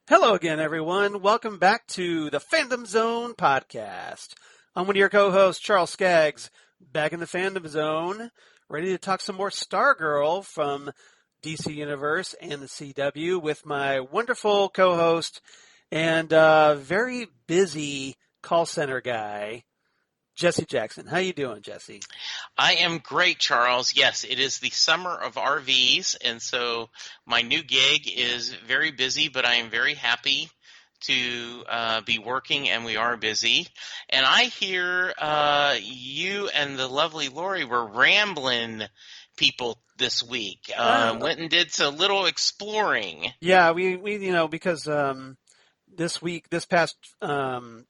Hello again, everyone. Welcome back to the Fandom Zone podcast. I'm one of your co-hosts, Charles Skaggs, back in the Fandom Zone, ready to talk some more Stargirl from DC Universe and the CW with my wonderful co-host and very busy call center guy, Jesse Jackson. How you doing, Jesse? I am great, Charles. Yes, it is the summer of RVs, and so my new gig is very busy, but I am very happy to be working, and we are busy. And I hear you and the lovely Lori were rambling people this week. Went and did a little exploring. Yeah, we because this past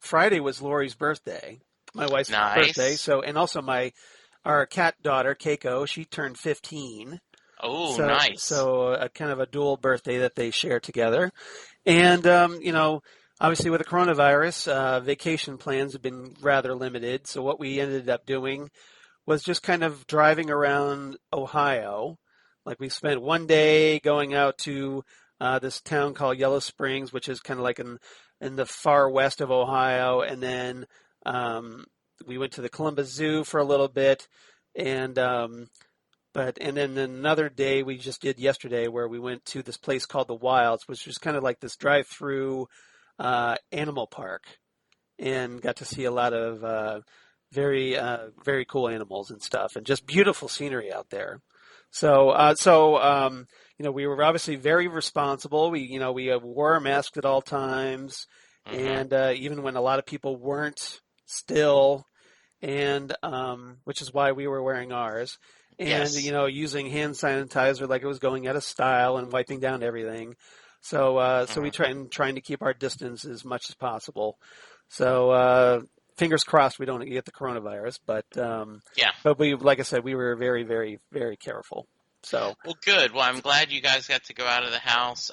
Friday was Lori's birthday. My wife's birthday, and also our cat daughter Keiko, she turned 15. Oh, nice! So a kind of a dual birthday that they share together, and obviously with the coronavirus, vacation plans have been rather limited. So what we ended up doing was just kind of driving around Ohio. Like we spent one day going out to this town called Yellow Springs, which is kind of like in the far west of Ohio, and then we went to the Columbus Zoo for a little bit, and then another day we just did yesterday where we went to this place called the Wilds, which was kind of like this drive-through animal park, and got to see a lot of very cool animals and stuff, and just beautiful scenery out there. So we were obviously very responsible. We wore a mask at all times, and even when a lot of people weren't still, and which is why we were wearing ours, and yes. Using hand sanitizer like it was going out of style and wiping down everything. So we trying to keep our distance as much as possible. So fingers crossed we don't get the coronavirus, but But we, like I said, we were very, very, very careful. So well, good. Well, I'm glad you guys got to go out of the house.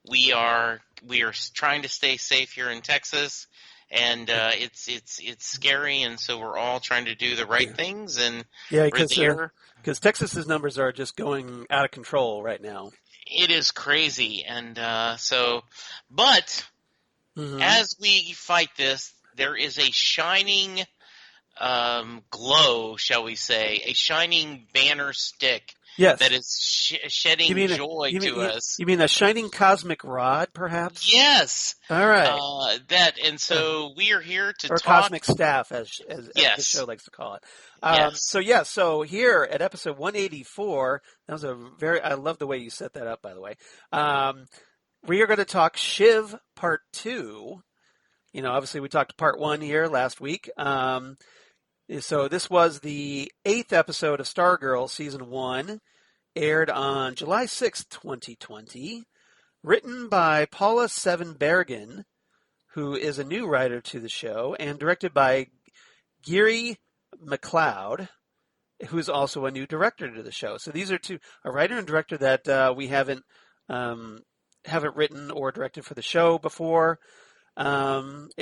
We are trying to stay safe here in Texas. And it's scary, and so we're all trying to do the right things. And because Texas's numbers are just going out of control right now. It is crazy, and but as we fight this, there is a shining glow, shall we say, a shining banner stick. Yes. That is shedding joy to us. You mean a shining cosmic rod, perhaps? Yes. All right. And so we are here to talk. Or cosmic staff, as the show likes to call it. So here at episode 184, that was I love the way you set that up, by the way. We are going to talk Shiv Part 2. Obviously we talked Part 1 here last week. So this was the 8th episode of Stargirl, Season 1, aired on July 6th, 2020, written by Paula Seven-Bergen, who is a new writer to the show, and directed by Gary McLeod, who's also a new director to the show. So these are a writer and director that we haven't written or directed for the show before. We can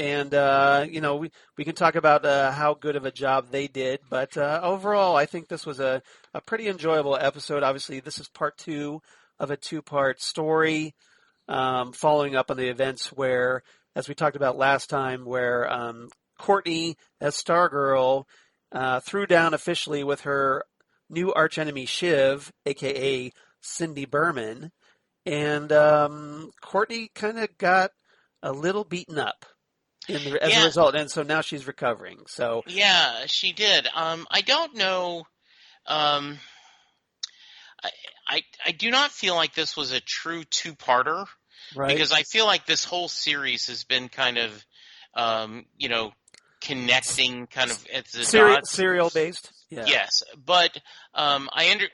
talk about how good of a job they did, but overall, I think this was a pretty enjoyable episode. Obviously, this is part 2 of a 2-part story, following up on the events where, as we talked about last time, where Courtney, as Stargirl, threw down officially with her new archenemy Shiv, a.k.a. Cindy Burman, and Courtney kind of got a little beaten up. as a Yeah, result, and so now she's recovering. So yeah, she did. I don't know. Um, I, I do not feel like this was a true two-parter right, because I feel like this whole series has been kind of, you know, connecting kind of at the dots. serial based. Yeah, Yes, but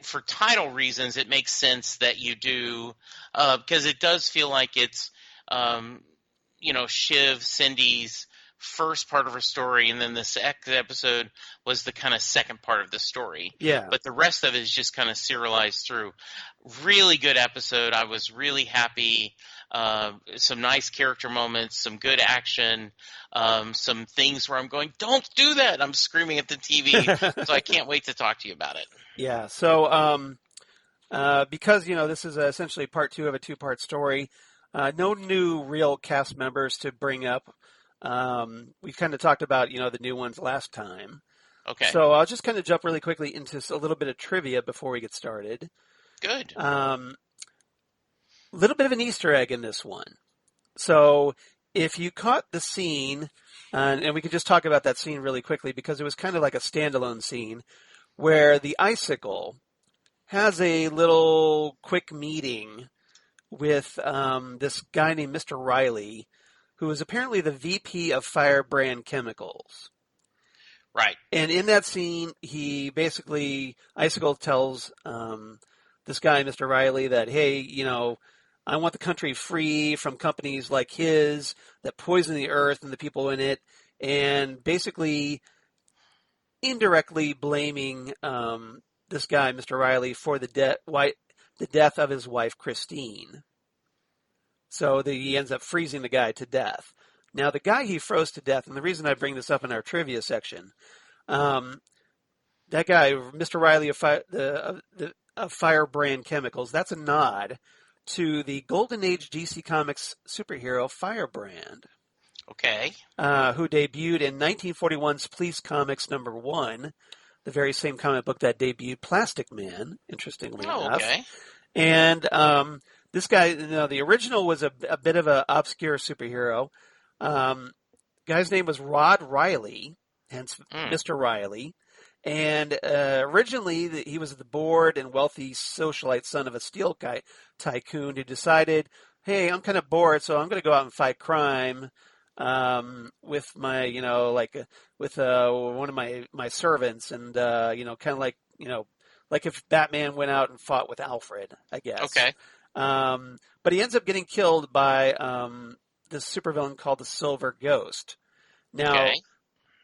for title reasons, it makes sense that you do because it does feel like it's um, Shiv, Cindy's first part of her story, and then the second episode was the kind of second part of the story. yeah. But the rest of it is just kind of serialized through. Really good episode. I was really happy. Some nice character moments, some good action, some things where I'm going, don't do that. I'm screaming at the TV. So I can't wait to talk to you about it. Yeah. So, because this is essentially part two of a two-part story, no new real cast members to bring up. We kind of talked about the new ones last time. Okay, So I'll just kind of jump really quickly into a little bit of trivia before we get started. good. A little bit of an Easter egg in this one. So if you caught the scene, and we could just talk about that scene really quickly because it was kind of like a standalone scene where the icicle has a little quick meeting with this guy named Mr. Riley, who is apparently the VP of Firebrand Chemicals. Right. And in that scene, Icicle tells this guy, Mr. Riley, that, hey, I want the country free from companies like his that poison the earth and the people in it, and basically indirectly blaming this guy, Mr. Riley, for the death of his wife, Christine. So he ends up freezing the guy to death. Now, the guy he froze to death, and the reason I bring this up in our trivia section, that guy, Mr. Riley of Firebrand Chemicals, that's a nod to the Golden Age DC Comics superhero Firebrand. Okay. Who debuted in 1941's Police Comics #1, the very same comic book that debuted Plastic Man, interestingly enough. Okay. And this guy, the original was a bit of an obscure superhero. Guy's name was Rod Riley, hence Mr. Riley. And originally, he was the bored and wealthy socialite son of a steel tycoon who decided, hey, I'm kind of bored, so I'm going to go out and fight crime with my, with one of my servants, and kind of like if Batman went out and fought with Alfred, I guess. Okay. But he ends up getting killed by this supervillain called the Silver Ghost. Now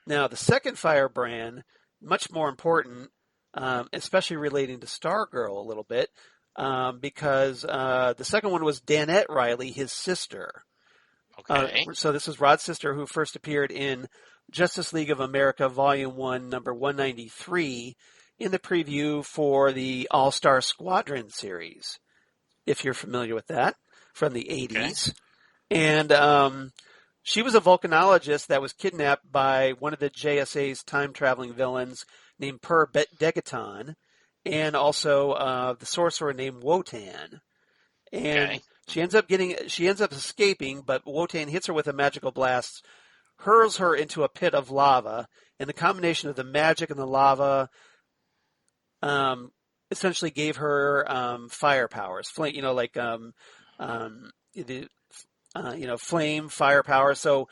the second Firebrand, much more important, especially relating to Stargirl a little bit, because the second one was Danette Riley, his sister. Okay. So this is Rod's sister, who first appeared in Justice League of America Volume 1, number 193, in the preview for the All-Star Squadron series, if you're familiar with that, from the 80s. Okay. And she was a volcanologist that was kidnapped by one of the JSA's time-traveling villains named Per Degaton, and also the sorcerer named Wotan. And she ends up escaping, but Wotan hits her with a magical blast, hurls her into a pit of lava, and the combination of the magic and the lava essentially gave her fire powers, flame, fire power. So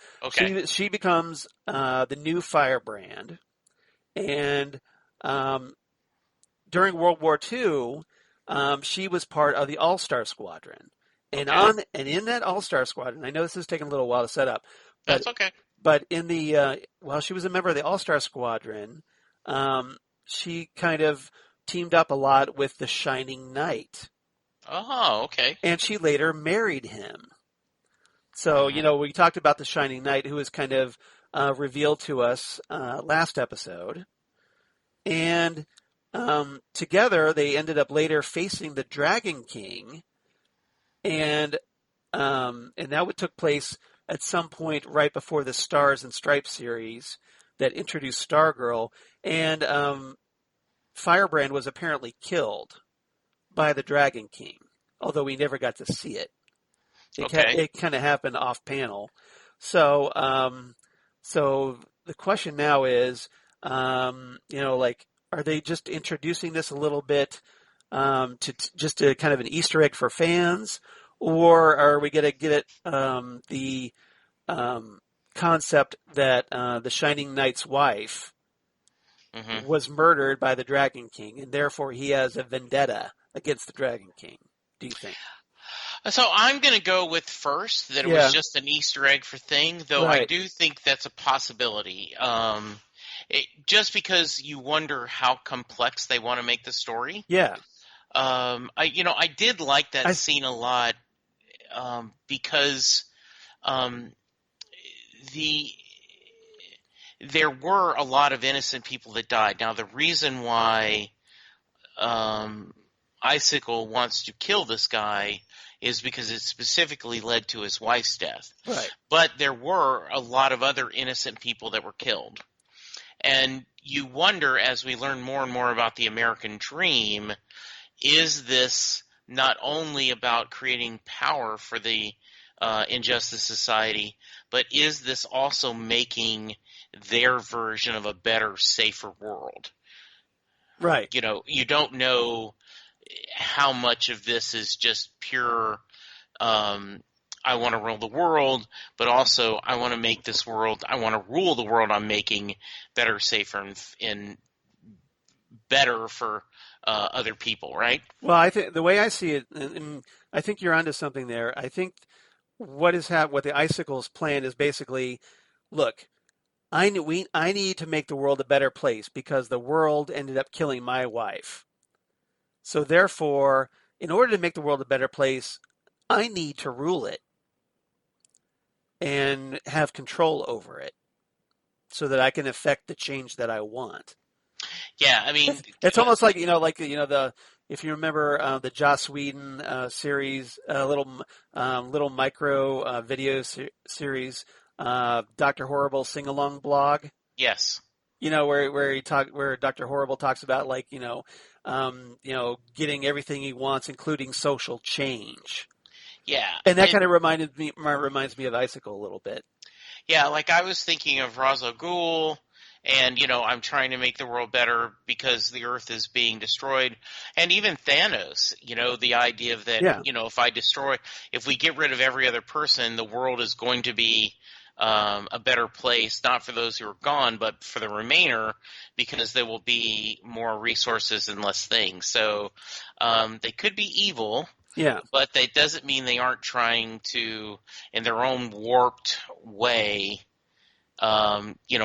she becomes the new Firebrand, and during World War II, she was part of the All-Star Squadron. And in that All-Star Squadron, I know this is taking a little while to set up. But, that's okay. But in the while she was a member of the All-Star Squadron, she kind of teamed up a lot with the Shining Knight. Oh, okay. And she later married him. So, we talked about the Shining Knight, who was kind of revealed to us last episode. And together, they ended up later facing the Dragon King. And that took place at some point right before the Stars and Stripes series that introduced Stargirl. And Firebrand was apparently killed by the Dragon King, although we never got to see it. It kind of happened off panel. So, so the question now is, like, are they just introducing this a little bit just to kind of an Easter egg for fans, or are we going to get it the concept that the Shining Knight's wife Hmm. was murdered by the Dragon King, and therefore he has a vendetta against the Dragon King? Do you think? So I'm going to go with first that it was Yeah, just an Easter egg for thing, though I right. do think that's a possibility. Just because you wonder how complex they want to make the story. Yeah, I did like that I scene a lot because um, the there were a lot of innocent people that died. Now the reason why um, Icicle wants to kill this guy is because it specifically led to his wife's death. right. But there were a lot of other innocent people that were killed. And you wonder, as we learn more and more about the American dream, is this not only about creating power for the Injustice Society, but is this also making their version of a better, safer world? Right. You don't know how much of this is just pure I want to rule the world, but also I want to make this world, I want to rule the world I'm making better, safer, and better for other people, right? Well, I think the way I see it, and I think you're onto something there. I think what the Icicles plan is basically, look, I need to make the world a better place because the world ended up killing my wife. So therefore, in order to make the world a better place, I need to rule it and have control over it so that I can affect the change that I want. Yeah, I mean, It's almost like the if you remember the Joss Whedon series, little micro video series, Doctor Horrible sing along blog. yes, Where Doctor Horrible talks about getting everything he wants, including social change, yeah, and that and kind of reminds me of Icicle a little bit. yeah, like I was thinking of Ra's al Ghul, and I'm trying to make the world better because the Earth is being destroyed, and even Thanos. The idea of that. Yeah, If we get rid of every other person, the world is going to be a better place, not for those who are gone, but for the remainder, because there will be more resources and less things. So they could be evil, yeah. but that doesn't mean they aren't trying to, in their own warped way,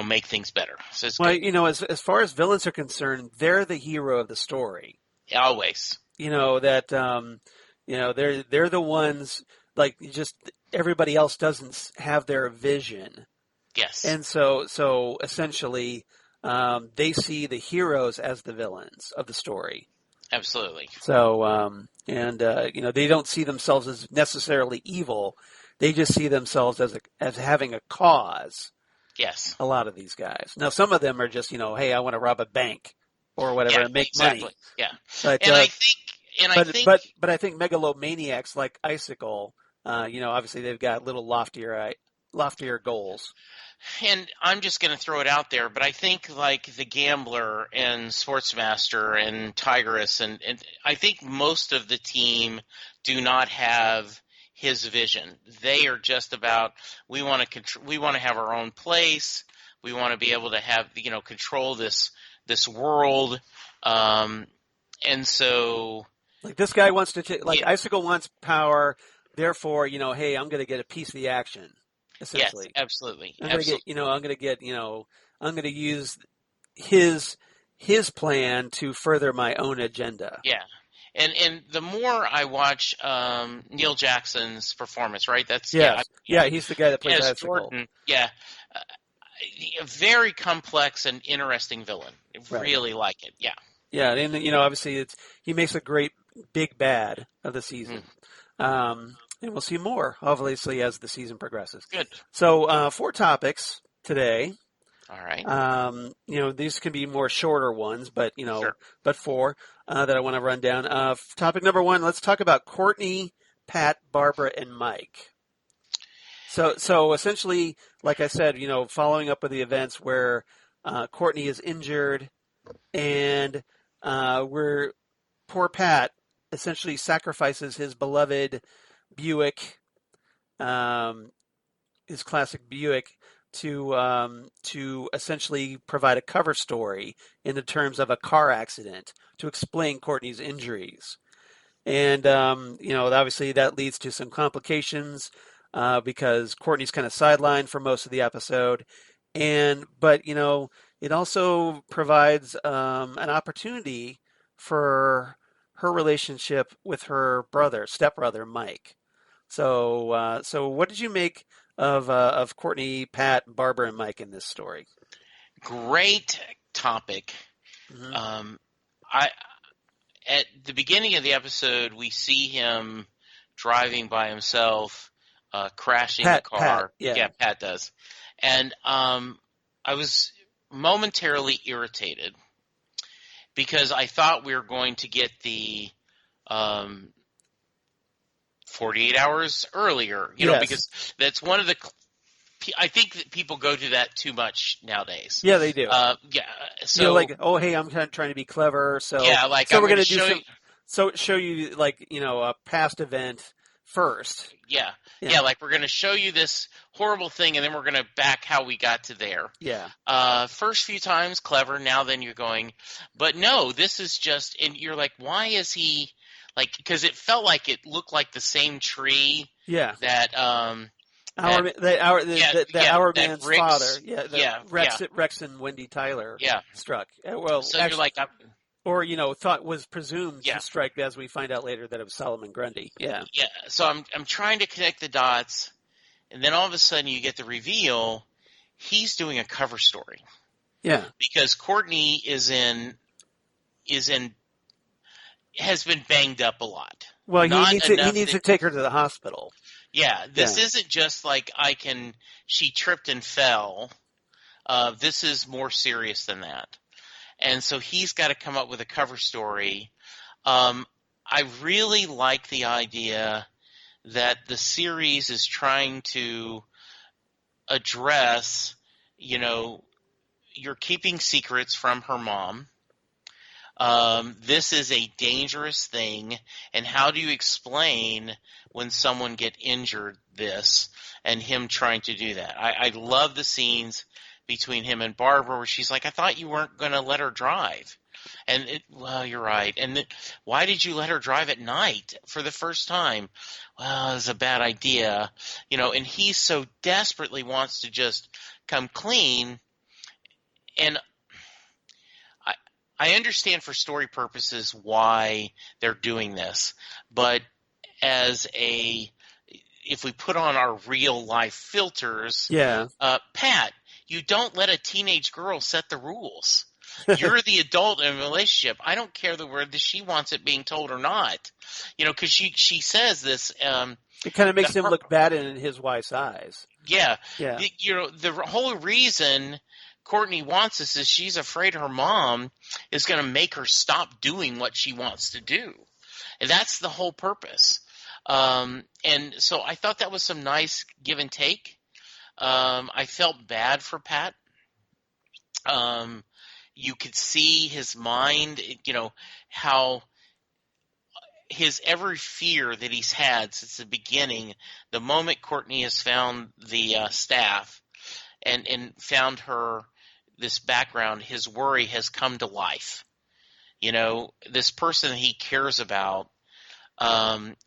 make things better. So it's Well, good. as far as villains are concerned, they're the hero of the story. Always. That they're the ones, like, just everybody else doesn't have their vision, Yes. and so essentially they see the heroes as the villains of the story. Absolutely. So they don't see themselves as necessarily evil. They just see themselves as having a cause. Yes. A lot of these guys. Now, some of them are just hey, I want to rob a bank or whatever Yeah, and make money. exactly. Yeah. But And I think and I but think but but I think megalomaniacs like Icicle, obviously they've got little loftier goals. and I'm just going to throw it out there, but I think like the Gambler and Sportsmaster and Tigress and I think most of the team do not have his vision. They are just about we want to have our own place. We want to be able to have control this world. And so Like this guy wants to like yeah, Icicle wants power, therefore, hey, I'm going to get a piece of the action, yes, essentially. absolutely, I'm going to absolutely. get, I'm going to use his plan to further my own agenda. Yeah. And the more I watch Neil Jackson's performance, right? That's Yes. Yeah, he's the guy that plays as Icicle. Jordan, yeah, uh, a very complex and interesting villain. I Right. really like it. Yeah. Yeah, and obviously he makes a great big bad of the season. And we'll see more, obviously, as the season progresses. Good. So, 4 topics today. All right. These can be more shorter ones, but Sure. but 4 that I want to run down. Topic number 1. Let's talk about Courtney, Pat, Barbara, and Mike. So essentially, like I said, following up with the events where Courtney is injured and where poor Pat essentially sacrifices his beloved Buick, um, his classic Buick, to essentially provide a cover story in the terms of a car accident to explain Courtney's injuries. And obviously that leads to some complications because Courtney's kind of sidelined for most of the episode, but it also provides an opportunity for her relationship with her stepbrother Mike. So what did you make of Courtney, Pat, Barbara, and Mike in this story? Great topic. Hmm. I At the beginning of the episode, we see him driving by himself, crashing the Pat, car. yeah. Yeah, Pat does. And I was momentarily irritated because I thought we were going to get the 48 hours earlier, Yes. because that's one of the. I think that people go to that too much nowadays. Yeah, they do. Yeah, so like, oh, hey, I'm kind of trying to be clever, so yeah, like so I'm we're going gonna to do show some, you. so show you like a past event first. Yeah, like we're going to show you this horrible thing, and then we're going to back how we got to there. Yeah. First few times, clever. Now then you're going, but no, this is just, and you're like, why is he, like, because it felt like it looked like the same tree Yeah. that, Our man's Rick's, father, Rex and Wendy Tyler struck. Well, so actually, you're like, thought was presumed Yeah. to strike, as we find out later that it was Solomon Grundy. Yeah. yeah. So I'm trying to connect the dots, and then all of a sudden you get the reveal. He's doing a cover story. Yeah. Because Courtney has been banged up a lot. Well, he needs to take her to the hospital. Yeah, this isn't just like she tripped and fell. This is more serious than that. And so he's got to come up with a cover story. I really like the idea that the series is trying to address, you're keeping secrets from her mom. This is a dangerous thing, and how do you explain when someone get injured this, and him trying to do that? I love the scenes between him and Barbara where she's like, I thought you weren't going to let her drive. And well, you're right. And why did you let her drive at night for the first time? Well, it was a bad idea. And he so desperately wants to just come clean. And I understand for story purposes why they're doing this, but if we put on our real life filters, Pat, you don't let a teenage girl set the rules. You're the adult in a relationship. I don't care whether she wants it being told or not. Because she says this. It kind of makes him look bad in his wife's eyes. Yeah. Yeah. The whole reason Courtney wants this is she's afraid her mom is going to make her stop doing what she wants to do. And that's the whole purpose. And so I thought that was some nice give and take. I felt bad for Pat. You could see his mind, how his every fear that he's had since the beginning, the moment Courtney has found the staff and found her this background, his worry has come to life. This person that he cares about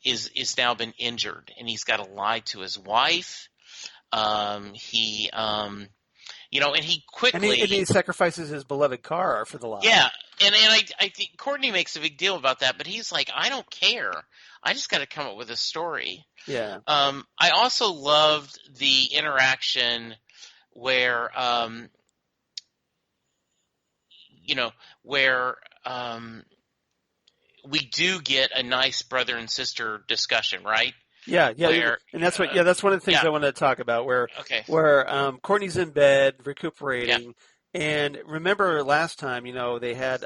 is now been injured, and he's got to lie to his wife. And he quickly and he sacrifices his beloved car for the lie. Yeah, and I think Courtney makes a big deal about that, but he's like, I don't care. I just got to come up with a story. Yeah. I also loved the interaction where we do get a nice brother and sister discussion, right? Yeah, and that's that's one of the things I wanted to talk about. Where Courtney's in bed recuperating, and remember last time, they had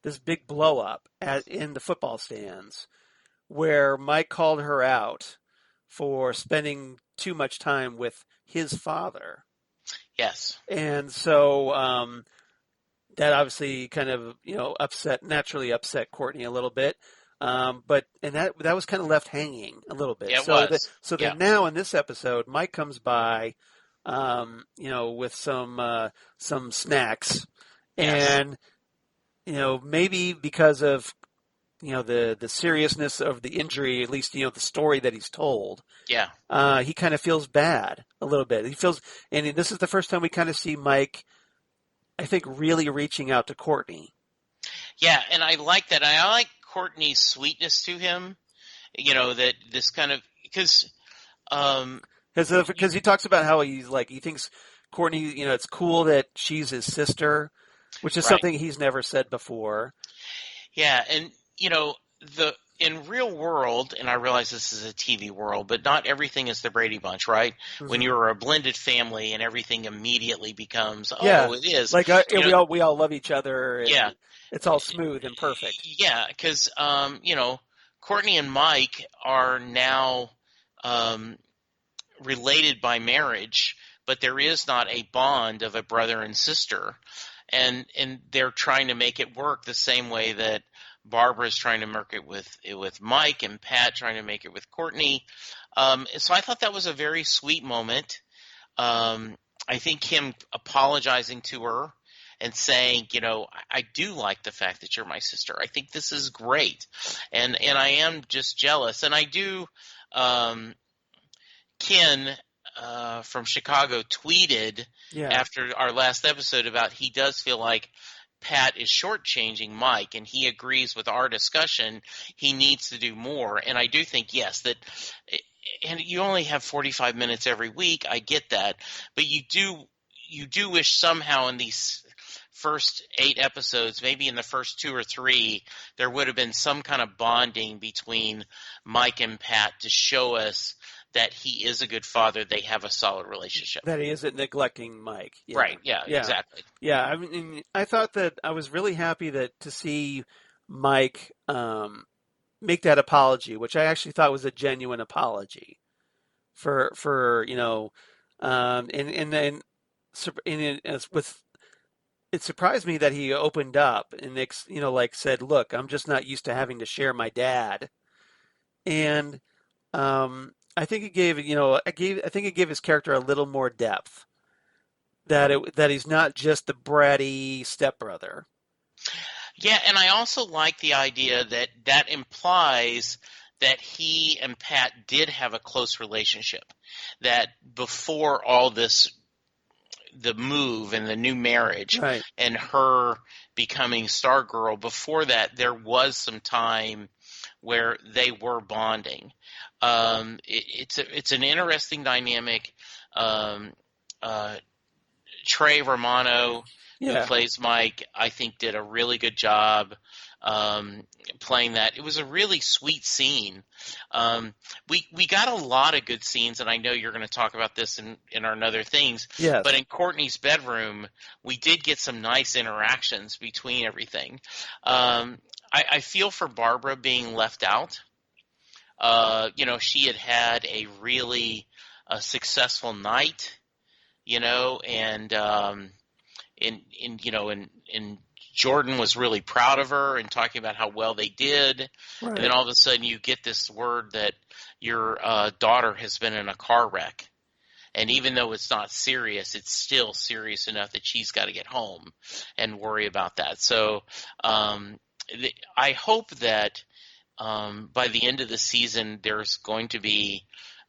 this big blow up in the football stands, where Mike called her out for spending too much time with his father. Yes. And so that obviously kind of, naturally upset Courtney a little bit. And that was kind of left hanging a little bit. Yeah, it was. So Yeah. then now in this episode, Mike comes by, with some snacks, Yes. and maybe because of the seriousness of the injury, at least the story that he's told, Yeah. he kind of feels bad a little bit. And this is the first time we kind of see Mike, I think, really reaching out to Courtney. Yeah, and I like that. I like Courtney's sweetness to him. That this kind of because Because he talks about how he thinks Courtney, it's cool that she's his sister, which is right. something he's never said before. Yeah, and the in real world, and I realize this is a TV world, but not everything is the Brady Bunch, right? Mm-hmm. When you're a blended family and everything immediately becomes, it is. Like we all love each other. And Yeah, it's all smooth and perfect. Yeah, because Courtney and Mike are now related by marriage, but there is not a bond of a brother and sister, and they're trying to make it work the same way that Barbara's trying to make it with Mike, and Pat trying to make it with Courtney. So I thought that was a very sweet moment. I think him apologizing to her and saying, I do like the fact that you're my sister. I think this is great, and I am just jealous, and I do. Ken from Chicago tweeted after our last episode about he does feel like Pat is shortchanging Mike, and he agrees with our discussion. He needs to do more, and I do think and you only have 45 minutes every week. I get that, but you do wish somehow in these first 8 episodes, maybe in the first 2 or 3, there would have been some kind of bonding between Mike and Pat to show us that he is a good father. They have a solid relationship. That he isn't neglecting Mike. Yeah. Right. Yeah, exactly. Yeah. I mean, I thought that I was really happy to see Mike make that apology, which I actually thought was a genuine apology for it surprised me that he opened up and said, "Look, I'm just not used to having to share my dad," and I think it gave his character a little more depth. That he's not just the bratty stepbrother. Yeah, and I also like the idea that implies that he and Pat did have a close relationship. That before all this, the move and the new marriage, right, and her becoming Stargirl, before that there was some time where they were bonding. It's an interesting dynamic. Trey Romano, who plays Mike, I think did a really good job playing that. It was a really sweet scene. We got a lot of good scenes, and I know you're going to talk about this in our other things. Yes. But in Courtney's bedroom, we did get some nice interactions between everything. I feel for Barbara being left out. She had a really successful night, and Jordan was really proud of her and talking about how well they did. Right. And then all of a sudden you get this word that your daughter has been in a car wreck. And even though it's not serious, it's still serious enough that she's got to get home and worry about that. So I hope that by the end of the season there's going to be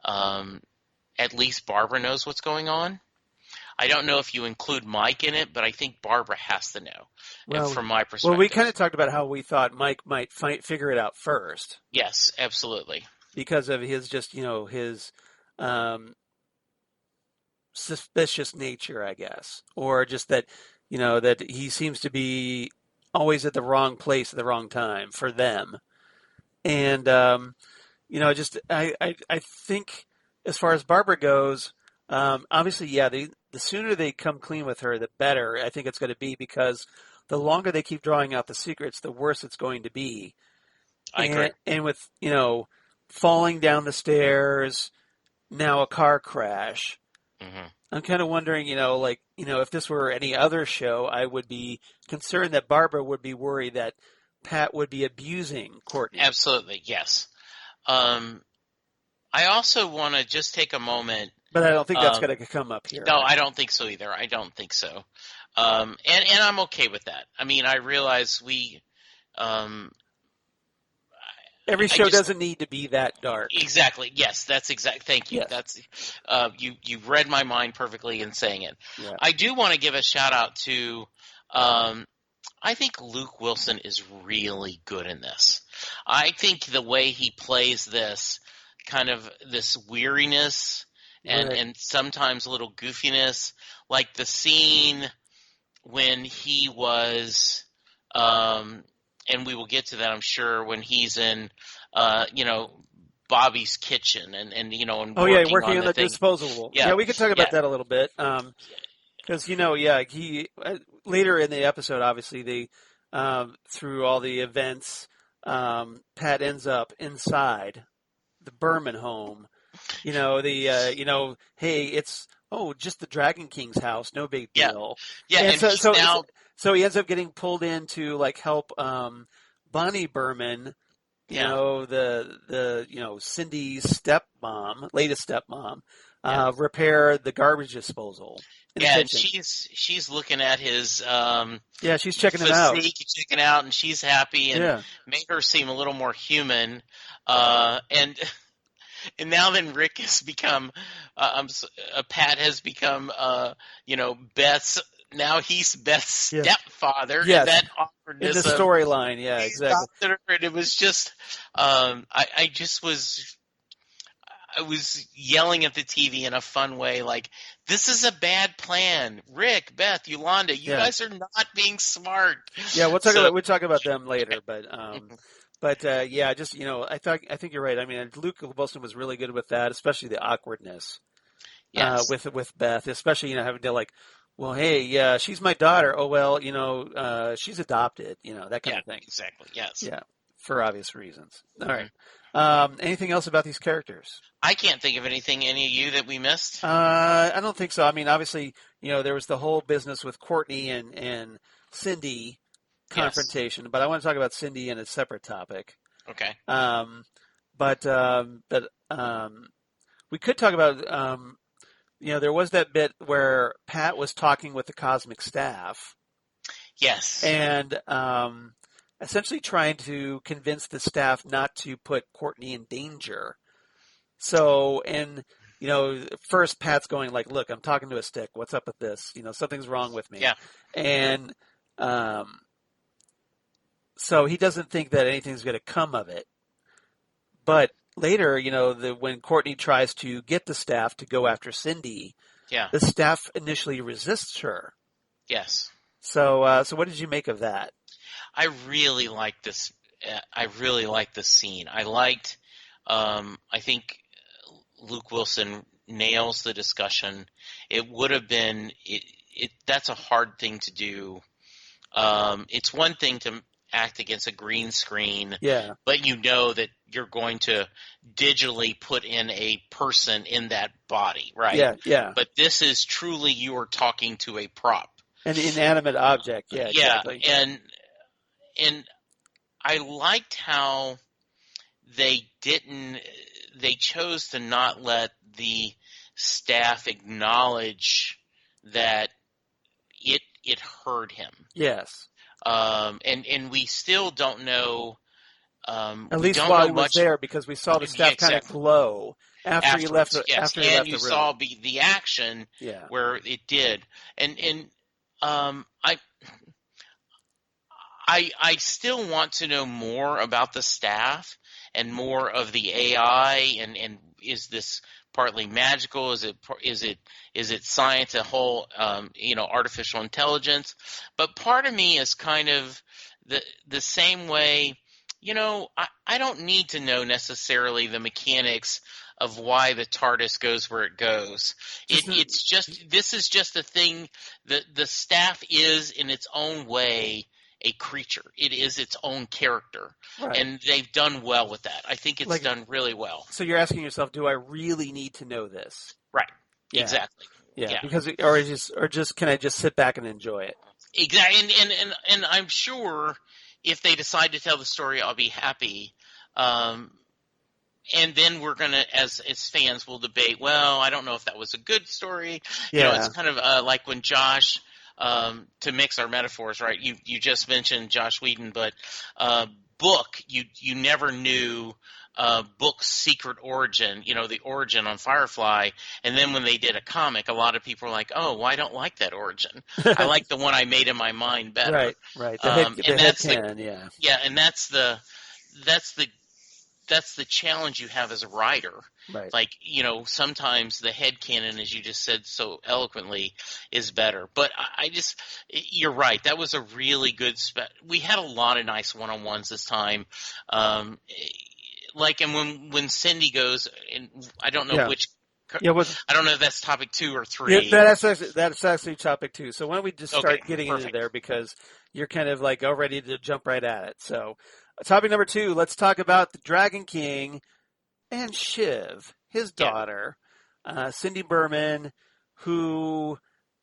at least Barbara knows what's going on. I don't know if you include Mike in it, but I think Barbara has to know, from my perspective. Well, we kind of talked about how we thought Mike might figure it out first. Yes, absolutely. Because of his his suspicious nature, I guess. Or just that, that he seems to be always at the wrong place at the wrong time for them. And, I think as far as Barbara goes, obviously, the sooner they come clean with her, the better I think it's going to be, because the longer they keep drawing out the secrets, the worse it's going to be. I agree. And with, falling down the stairs, now a car crash. Hmm. I'm kind of wondering, if this were any other show, I would be concerned that Barbara would be worried that Pat would be abusing Courtney. Absolutely, yes. Um, I also want to just take a moment. But I don't think that's Um, going to come up here. no, I don't think so either. I don't think so. And I'm okay with that. I mean, I realize um, Every I show just doesn't need to be that dark. exactly. Yes, that's exact. Thank you. Yes. That's you read my mind perfectly in saying it. Yeah. I do want to give a shout out to. I think Luke Wilson is really good in this. I think the way he plays this kind of this weariness and Right. and sometimes a little goofiness, like the scene when he was, and we will get to that, I'm sure, when he's in, Bobby's kitchen and and Oh yeah, working working on on the the thing. disposable. Yeah, Yeah, we could talk yeah, about that a little bit. Because he later in the episode, obviously they through all the events, Pat ends up inside the Burman home. Hey, it's just the Dragon King's house, no big yeah, deal. yeah, And and he's now, so he ends up getting pulled in to like help Bonnie Burman, yeah, Cindy's stepmom, latest stepmom, yeah. repair the garbage disposal in the Yeah, and kitchen. she's looking at his Yeah, she's checking it out. physique, checking out, and she's happy, and Yeah, made her seem a little more human. And and now then Rick has become, Pat has become, Beth's. Now he's Beth's yes, stepfather, and yes. that In the awkwardness of storyline, yeah, he's exactly. adopted her, and it was just, I just was. I was yelling at the TV in a fun way, like, this is a bad plan. Rick, Beth, Yolanda, you Yeah, guys are not being smart. yeah. So, We'll talk about them later, but yeah, just I think you're right. I mean, Luke Wilson was really good with that, especially the awkwardness yes. with Beth, especially having to like, well, hey, yeah, she's my daughter. Oh well, she's adopted, that kind Yeah, of thing. exactly. Yes. Yeah, for obvious reasons. All Hmm. right. Anything else about these characters? I can't think of anything, any of you, that we missed. I don't think so. I mean, obviously, there was the whole business with Courtney and Cindy Yes. confrontation, but I want to talk about Cindy in a separate topic. Okay. Um, but we could talk about there was that bit where Pat was talking with the cosmic staff Yes. and essentially trying to convince the staff not to put Courtney in danger. So, and first Pat's going like, "Look, I'm talking to a stick. What's up with this? Something's wrong with me." Yeah. And so he doesn't think that anything's going to come of it. But later, when Courtney tries to get the staff to go after Cindy, Yeah. the staff initially resists her. Yes. So, so what did you make of that? I really like this. I really like this scene. I liked. I think Luke Wilson nails the discussion. It would have been. That's a hard thing to do. It's one thing to act against a green screen, Yeah. but you know that you're going to digitally put in a person in that body, right? Yeah. Yeah. But this is truly you are talking to a prop. An inanimate object. Yeah. Exactly. Yeah, and I liked how they chose to not let the staff acknowledge that it hurt him. Yes. And we still don't know. At least while he was there, because we saw the staff kind of glow after he left. Yes, after he left you the room. saw the action Yeah. where it did, and I still want to know more about the staff and more of the AI and is this partly magical? Is it science, a whole artificial intelligence? But part of me is kind of the same way. I don't need to know necessarily the mechanics of why the TARDIS goes where it goes. This is just a thing that the staff is in its own way a creature. It is its own character. Right. And they've done well with that. I think it's Like, done really well. so you're asking yourself, do I really need to know this? Right. Yeah. Exactly. Yeah. Yeah. Because, or just, can I just sit back and enjoy it? Exactly. And I'm sure if they decide to tell the story, I'll be happy. And then we're going to, as fans, we'll debate, well, I don't know if that was a good story. Yeah. It's kind of like when Josh, to mix our metaphors, right? You just mentioned Josh Whedon, but Book, you never knew Book's secret origin, the origin on Firefly. And then when they did a comic, a lot of people were like, oh, well, I don't like that origin. I like the one I made in my mind better. Right. The head canon, yeah. Yeah, and that's the challenge you have as a writer. Right. Like, sometimes the headcanon, as you just said so eloquently, is better. But you're right. That was a really good we had a lot of nice one-on-ones this time. And when Cindy goes, and I don't know which. Yeah, I don't know if that's topic 2 or 3. Yeah, that's actually topic 2. So why don't we just start getting perfect. into there, because you're kind of like all ready to jump right at it. So topic number 2, let's talk about the Dragon King and Shiv, his daughter, Cindy Burman, who,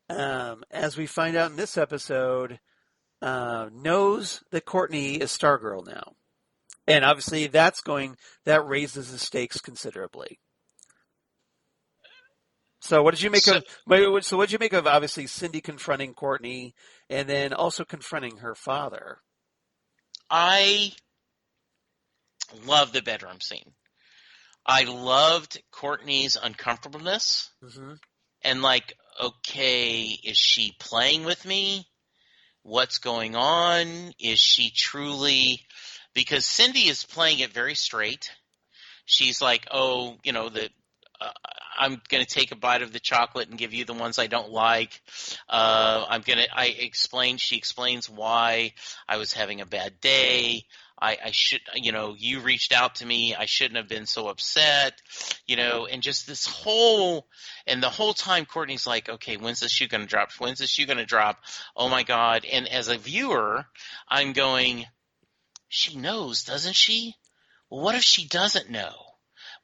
as we find out in this episode, knows that Courtney is Stargirl now. And obviously that raises the stakes considerably. So what did you make of obviously Cindy confronting Courtney and then also confronting her father? I love the bedroom scene. I loved Courtney's uncomfortableness. Mm-hmm. And okay, is she playing with me? What's going on? Is she truly... Because Cindy is playing it very straight. She's like, I'm going to take a bite of the chocolate and give you the ones I don't like. She explains why I was having a bad day. I should, you reached out to me. I shouldn't have been so upset, and just the whole time Courtney's like, okay, when's the shoe going to drop? When's the shoe going to drop? Oh my God. And as a viewer, I'm going, she knows, doesn't she? Well, what if she doesn't know?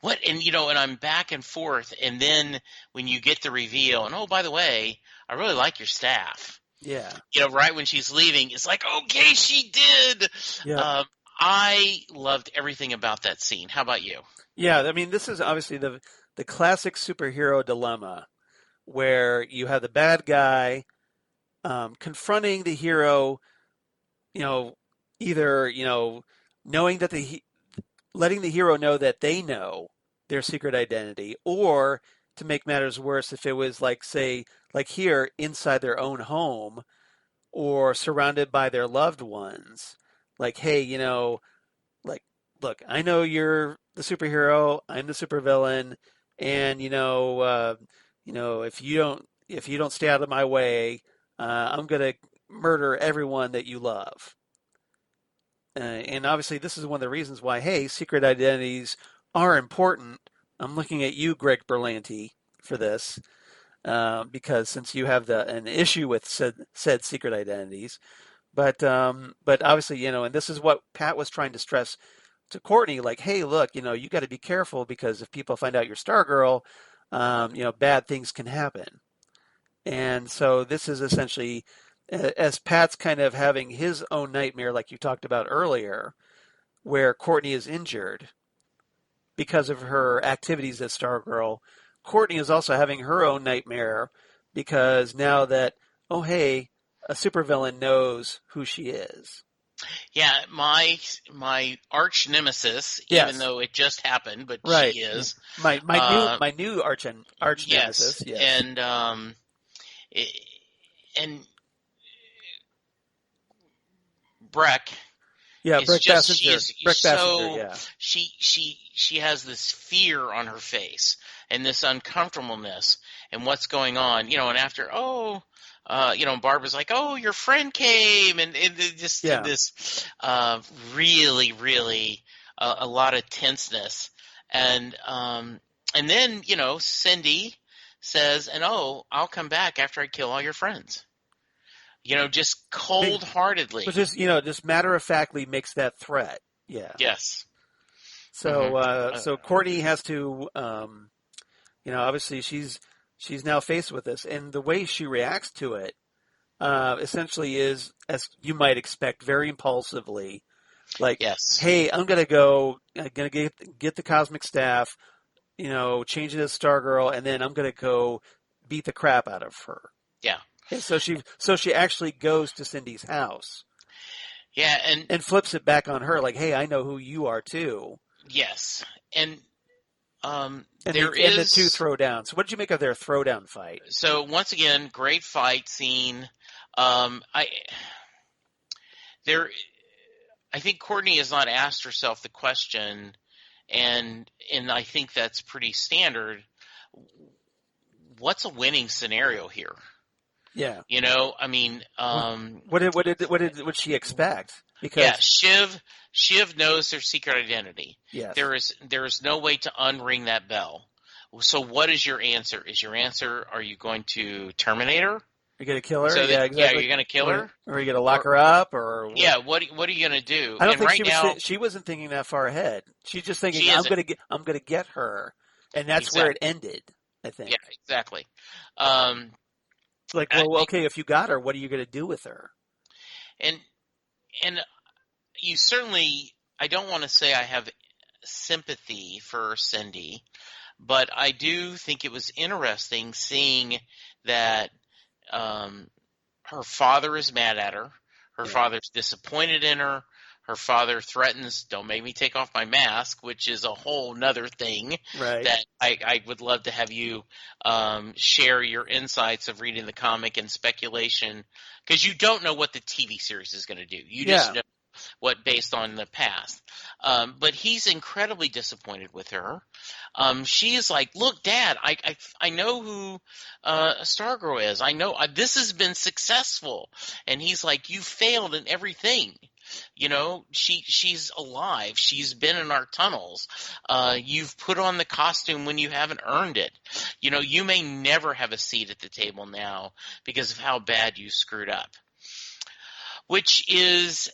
What? And, and I'm back and forth. And then when you get the reveal, and oh, by the way, I really like your staff. Yeah. Right when she's leaving, it's like, okay, she did. Yeah. I loved everything about that scene. How about you? Yeah. I mean, this is obviously the classic superhero dilemma where you have the bad guy confronting the hero, either, knowing that letting the hero know that they know their secret identity, or to make matters worse, if it was like here inside their own home or surrounded by their loved ones, like, hey, look, I know you're the superhero, I'm the supervillain, and if you don't stay out of my way, I'm gonna murder everyone that you love. And obviously, this is one of the reasons why, hey, secret identities are important. I'm looking at you, Greg Berlanti, for this, because since you have an issue with said secret identities, but obviously, and this is what Pat was trying to stress to Courtney, like, hey, look, you got to be careful, because if people find out you're Stargirl, bad things can happen. And so this is essentially, as Pat's kind of having his own nightmare, like you talked about earlier, where Courtney is injured because of her activities as Stargirl, Courtney is also having her own nightmare because now that, oh, hey, a supervillain knows who she is. Yeah, my arch nemesis, yes. Even though it just happened, but right. She is my new arch nemesis. Yes, and Brec. Yeah, Brec Bassinger. Brec Bassinger, yeah. She has this fear on her face and this uncomfortableness and what's going on, and after, Barbara's like, oh, your friend came, and just this really, really a lot of tenseness, and then Cindy says, and I'll come back after I kill all your friends. just cold-heartedly. But just matter-of-factly makes that threat. Yeah. Yes. So Courtney has to, obviously she's now faced with this, and the way she reacts to it, essentially is, as you might expect, very impulsively. Like, Yes. hey, I'm gonna get the cosmic staff, change it to Stargirl, and then I'm gonna go beat the crap out of her. Yeah. And so she actually goes to Cindy's house. Yeah, and flips it back on her, like, hey, I know who you are too. yes, and the two throw down. So what did you make of their throwdown fight? So once again, great fight scene. I think Courtney has not asked herself the question, and I think that's pretty standard. What's a winning scenario here? Yeah. I mean, what did she expect? Because Shiv knows their secret identity. Yes. There is no way to unring that bell. So what is your answer? Is your answer, are you going to terminate her? You're going to kill her? So yeah, exactly. Yeah, you're going to kill her? Or are you going to lock her up? Or what? Yeah, what are you going to do? I don't think she wasn't thinking that far ahead. She's just thinking, I'm going to get her. And that's where it ended, I think. Yeah, exactly. It's like, well, okay, if you got her, what are you going to do with her? And you certainly, I don't want to say I have sympathy for Cindy, but I do think it was interesting seeing that her father is mad at her. Her father's disappointed in her. Her father threatens, don't make me take off my mask, which is a whole nother thing that I would love to have you share your insights of reading the comic and speculation, because you don't know what the TV series is going to do. You just know what based on the past. But he's incredibly disappointed with her. She is like, look, Dad, I know who Stargirl is. I know this has been successful. And he's like, you failed in everything. She's alive. She's been in our tunnels. You've put on the costume when you haven't earned it. You may never have a seat at the table now because of how bad you screwed up. Which is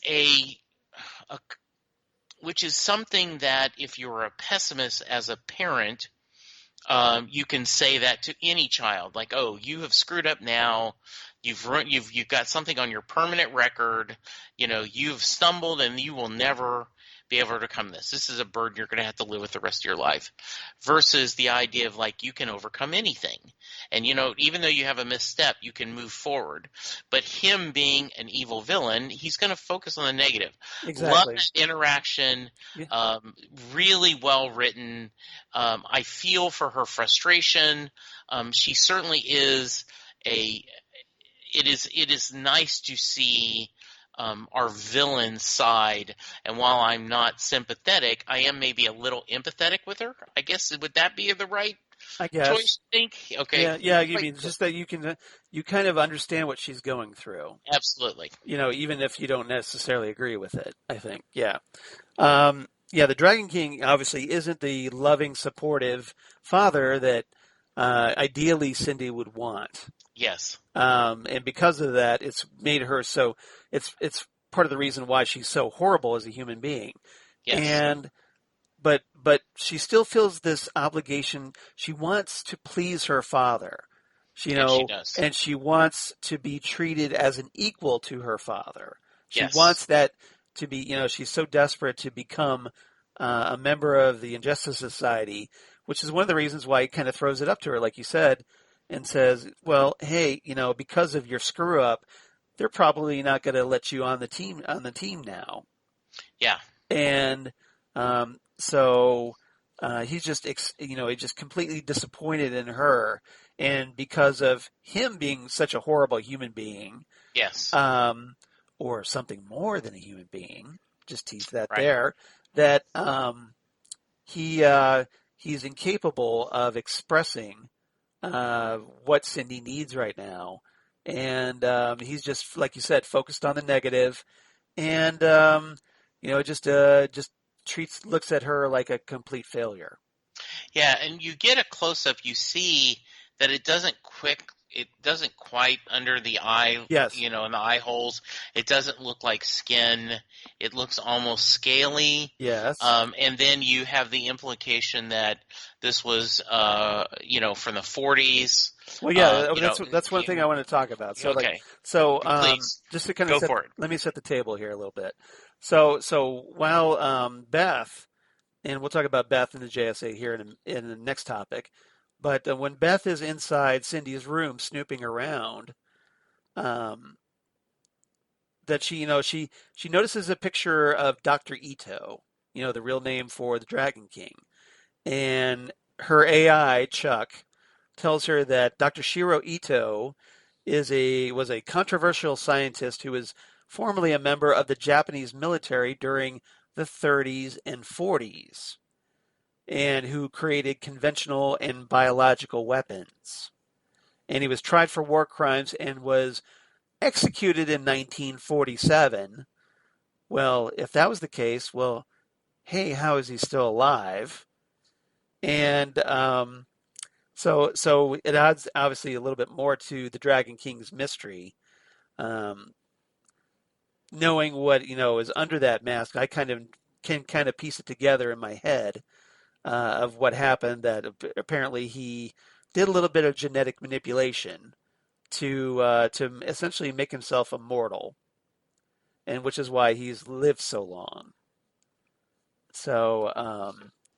something that if you're a pessimist as a parent, you can say that to any child, like, oh, you have screwed up now. You've got something on your permanent record. You've stumbled and you will never be able to overcome this. This is a burden you're going to have to live with the rest of your life, versus the idea of like, you can overcome anything. And, even though you have a misstep, you can move forward. But him being an evil villain, he's going to focus on the negative. Exactly. Love that interaction. Yeah. Really well written. I feel for her frustration. She certainly is it is nice to see our villain side, and while I'm not sympathetic, I am maybe a little empathetic with her. I guess, would that be the right choice, I think? Okay. Yeah. You mean just that you kind of understand what she's going through. Absolutely. Even if you don't necessarily agree with it, I think. Yeah. The Dragon King obviously isn't the loving, supportive father that ideally Cindy would want. Yes. And because of that, it's made her so. It's part of the reason why she's so horrible as a human being. Yes. But she still feels this obligation. She wants to please her father. She does. And she wants to be treated as an equal to her father. She wants that to be. She's so desperate to become a member of the Injustice Society, which is one of the reasons why he kind of throws it up to her, like you said, and says, well, hey, because of your screw up, they're probably not going to let you on the team now. Yeah. And so he's just he's just completely disappointed in her, and because of him being such a horrible human being, or something more than a human being, just tease that there, that he's incapable of expressing what Cindy needs right now. And he's just, like you said, focused on the negative, and just looks at her like a complete failure. Yeah, and you get a close up. You see that it doesn't it doesn't quite under the eye, Yes. in the eye holes. It doesn't look like skin. It looks almost scaly. Yes. And then you have the implication that this was, from the 40s. Well, yeah, that's one thing I want to talk about. So, Okay. Please just to kind of go for it. let me set the table here a little bit. So while Beth, and we'll talk about Beth and the JSA here in the next topic, but when Beth is inside Cindy's room snooping around, that she notices a picture of Dr. Ito, the real name for the Dragon King, and her AI Chuck tells her that Dr. Shiro Ito was a controversial scientist who was formerly a member of the Japanese military during the 30s and 40s, and who created conventional and biological weapons. And he was tried for war crimes and was executed in 1947. Well, if that was the case, well, hey, how is he still alive? And so it adds obviously a little bit more to the Dragon King's mystery. Knowing what is under that mask, I can kind of piece it together in my head of what happened. That apparently he did a little bit of genetic manipulation to essentially make himself immortal, and which is why he's lived so long. So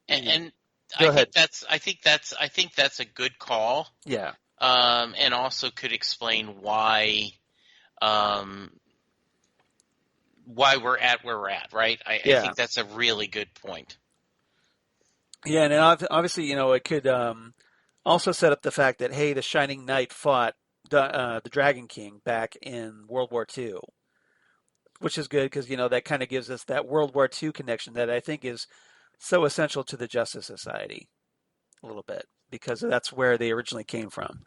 And go ahead. I think that's a good call. Yeah. And also could explain why we're at where we're at, right? I think that's a really good point. Yeah, and obviously, it could also set up the fact that, hey, the Shining Knight fought the Dragon King back in World War II, which is good because, that kind of gives us that World War II connection that I think is so essential to the Justice Society a little bit, because that's where they originally came from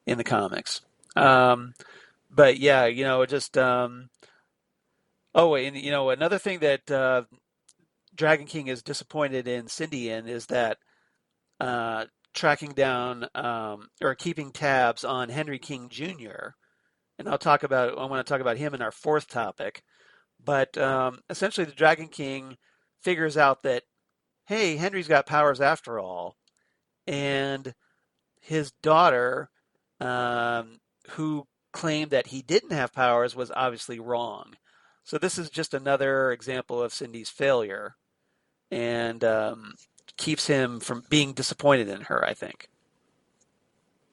in the comics. But yeah, just another thing that Dragon King is disappointed in Cindy in is that tracking down or keeping tabs on Henry King Jr. And I want to talk about him in our fourth topic. But essentially, the Dragon King figures out that, hey, Henry's got powers after all, and his daughter, who claimed that he didn't have powers, was obviously wrong. So this is just another example of Cindy's failure, and keeps him from being disappointed in her, I think.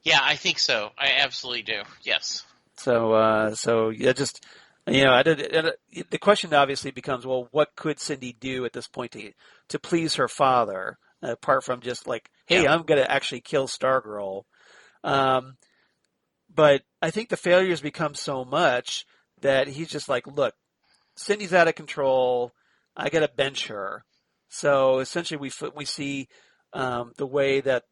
Yeah, I think so. I absolutely do. Yes. So yeah, just the question obviously becomes, well, what could Cindy do at this point to please her father, apart from just like, hey, I'm going to actually kill Stargirl. But I think the failures become so much that he's just like, look, Cindy's out of control. I got to bench her. So essentially, we see the way that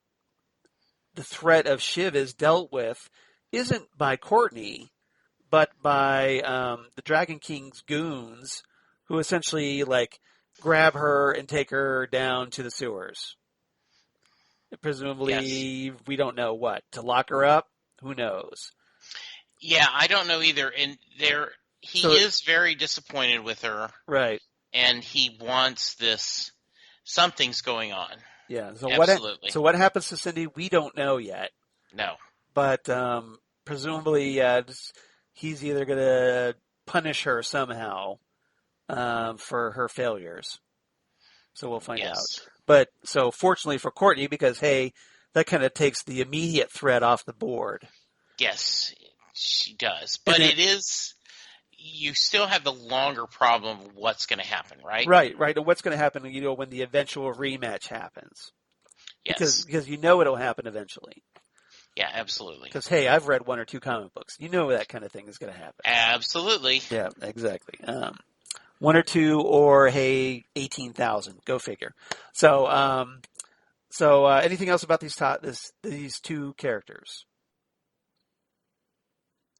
the threat of Shiv is dealt with isn't by Courtney, but by the Dragon King's goons, who essentially grab her and take her down to the sewers. Presumably, we don't know what to lock her up. Who knows? Yeah, I don't know either. And he is very disappointed with her, right? And he wants this. Something's going on. Yeah. So absolutely. What happens to Cindy? We don't know yet. No. But presumably, he's either going to punish her somehow for her failures. So we'll find out. But so fortunately for Courtney, because hey, that kind of takes the immediate threat off the board. Yes, she does. But it is. You still have the longer problem of what's going to happen, right? Right. And what's going to happen, when the eventual rematch happens? Yes. Because it'll happen eventually. Yeah, absolutely. Because, hey, I've read one or two comic books. That kind of thing is going to happen. Absolutely. Yeah, exactly. One or two, or, hey, 18,000. Go figure. So anything else about these two characters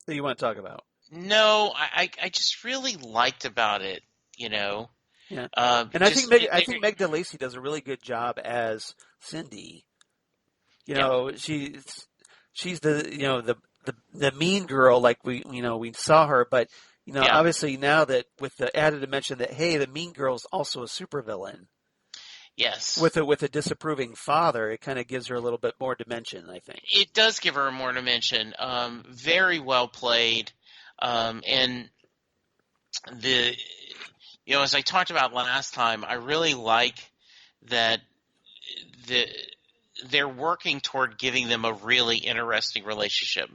that you want to talk about? No, I just really liked about it, Yeah. And I think Meg DeLacy does a really good job as Cindy. She's the the mean girl like we saw her, but Yeah. obviously now that with the added dimension that hey, the mean girl's also a supervillain Yes. with a disapproving father, it kind of gives her a little bit more dimension, I think. It does give her more dimension. Very well played. And the as I talked about last time, I really like that they're working toward giving them a really interesting relationship,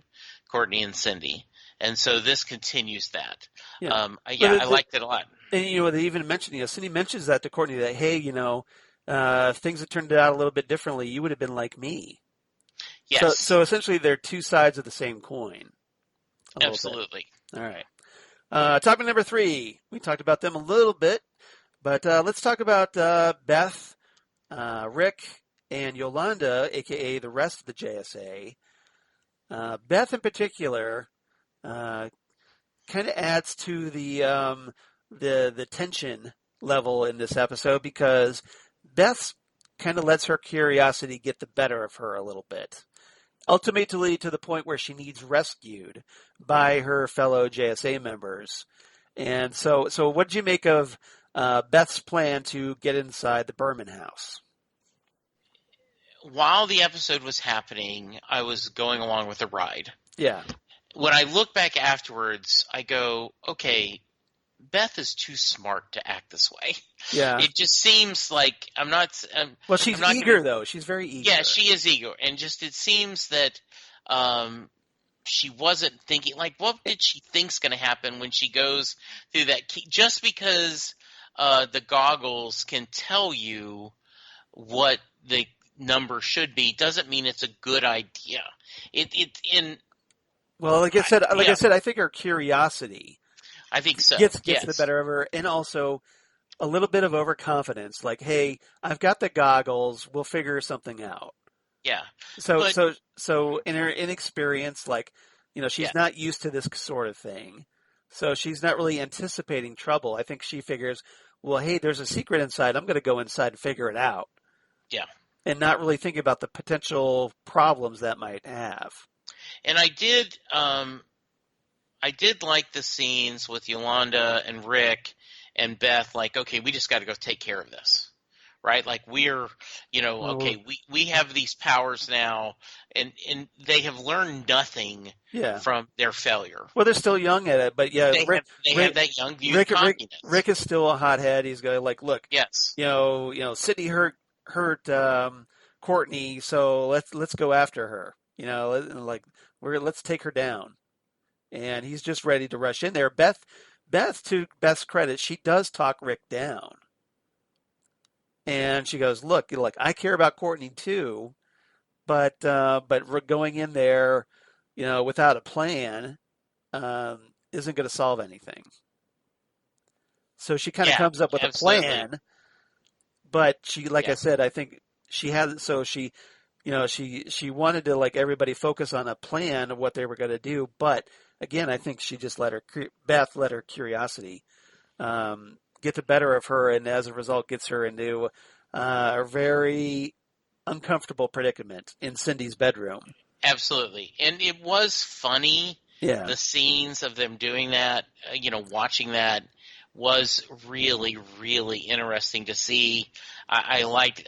Courtney and Cindy, and so this continues that. Yeah, I liked it a lot. and they even mentioned, Cindy mentions that to Courtney that hey, things have turned out a little bit differently. You would have been like me. Yes, So essentially, they're two sides of the same coin. absolutely. All right. Topic number 3. We talked about them a little bit, but let's talk about Beth, Rick, and Yolanda, a.k.a. the rest of the JSA. Beth, in particular, kind of adds to the tension level in this episode because Beth kind of lets her curiosity get the better of her a little bit. Ultimately, to the point where she needs rescued by her fellow JSA members. And so what did you make of Beth's plan to get inside the Burman house? While the episode was happening, I was going along with the ride. Yeah. When I look back afterwards, I go, okay, Beth is too smart to act this way. Yeah. It just seems like well, she's eager, though. She's very eager. Yeah, she is eager. And just it seems that she wasn't thinking, like, what did she think's going to happen when she goes through that key? Just because the goggles can tell you what the number should be doesn't mean it's a good idea. Well, like I said, I think her curiosity I think so. Gets the better of her, and also a little bit of overconfidence. Like, hey, I've got the goggles. We'll figure something out. Yeah. So in her inexperience, like, she's not used to this sort of thing. So she's not really anticipating trouble. I think she figures, well, hey, there's a secret inside. I'm going to go inside and figure it out. Yeah. And not really think about the potential problems that might have. And I did like the scenes with Yolanda and Rick and Beth, like, okay, we just got to go take care of this, right? Like we're, okay, we have these powers now, and they have learned nothing from their failure. Well, they're still young at it, but yeah, they have that young view of cockiness. Rick is still a hothead. He's going like, look, yes, Sydney hurt Courtney, so let's go after her. Let's take her down. And he's just ready to rush in there. Beth, to Beth's credit, she does talk Rick down. And she goes, look, I care about Courtney too, but we're going in there, without a plan, isn't going to solve anything. So she kind of comes up with a plan, but she, like I said, I think she has, so she, she wanted to, like, everybody focus on a plan of what they were going to do, but again, I think she just Beth let her curiosity get the better of her, and as a result gets her into a very uncomfortable predicament in Cindy's bedroom. Absolutely. And it was funny. Yeah. The scenes of them doing that, watching that was really, really interesting to see. I liked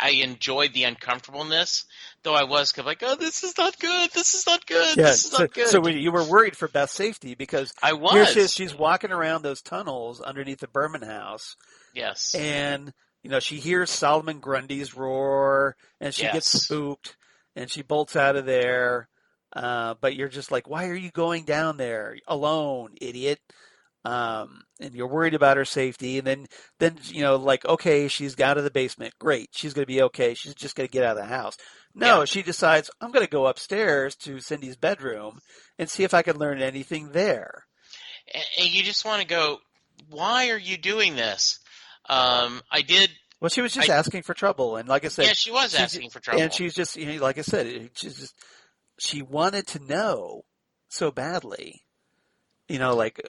I enjoyed the uncomfortableness, though I was kind of like, oh, this is not good. This is not good. Yeah, this is not good. So you were worried for Beth's safety because I was. Here she's walking around those tunnels underneath the Burman house. Yes. And, she hears Solomon Grundy's roar, and she gets spooked, and she bolts out of there. But you're just like, why are you going down there alone, idiot? And you're worried about her safety. And then like, okay, she's got to the basement. Great. She's going to be okay. She's just going to get out of the house. No, she decides, I'm going to go upstairs to Cindy's bedroom and see if I can learn anything there. And you just want to go, why are you doing this? I did. Well, she was just asking for trouble. And like I said, she was asking for trouble. And she's just, like I said, she wanted to know so badly. Like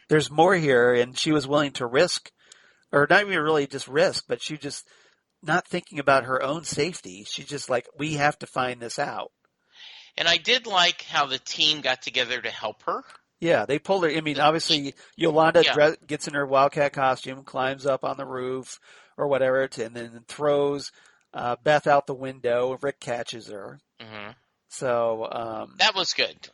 there's more here, and she was willing to risk, or not even really just risk, but she just not thinking about her own safety. She's just like, we have to find this out. And I did like how the team got together to help her. Yeah, they pulled her. I mean, obviously, Yolanda Yeah. gets in her Wildcat costume, climbs up on the roof or whatever, and then throws Beth out the window. Rick catches her. Hmm. So, That was good.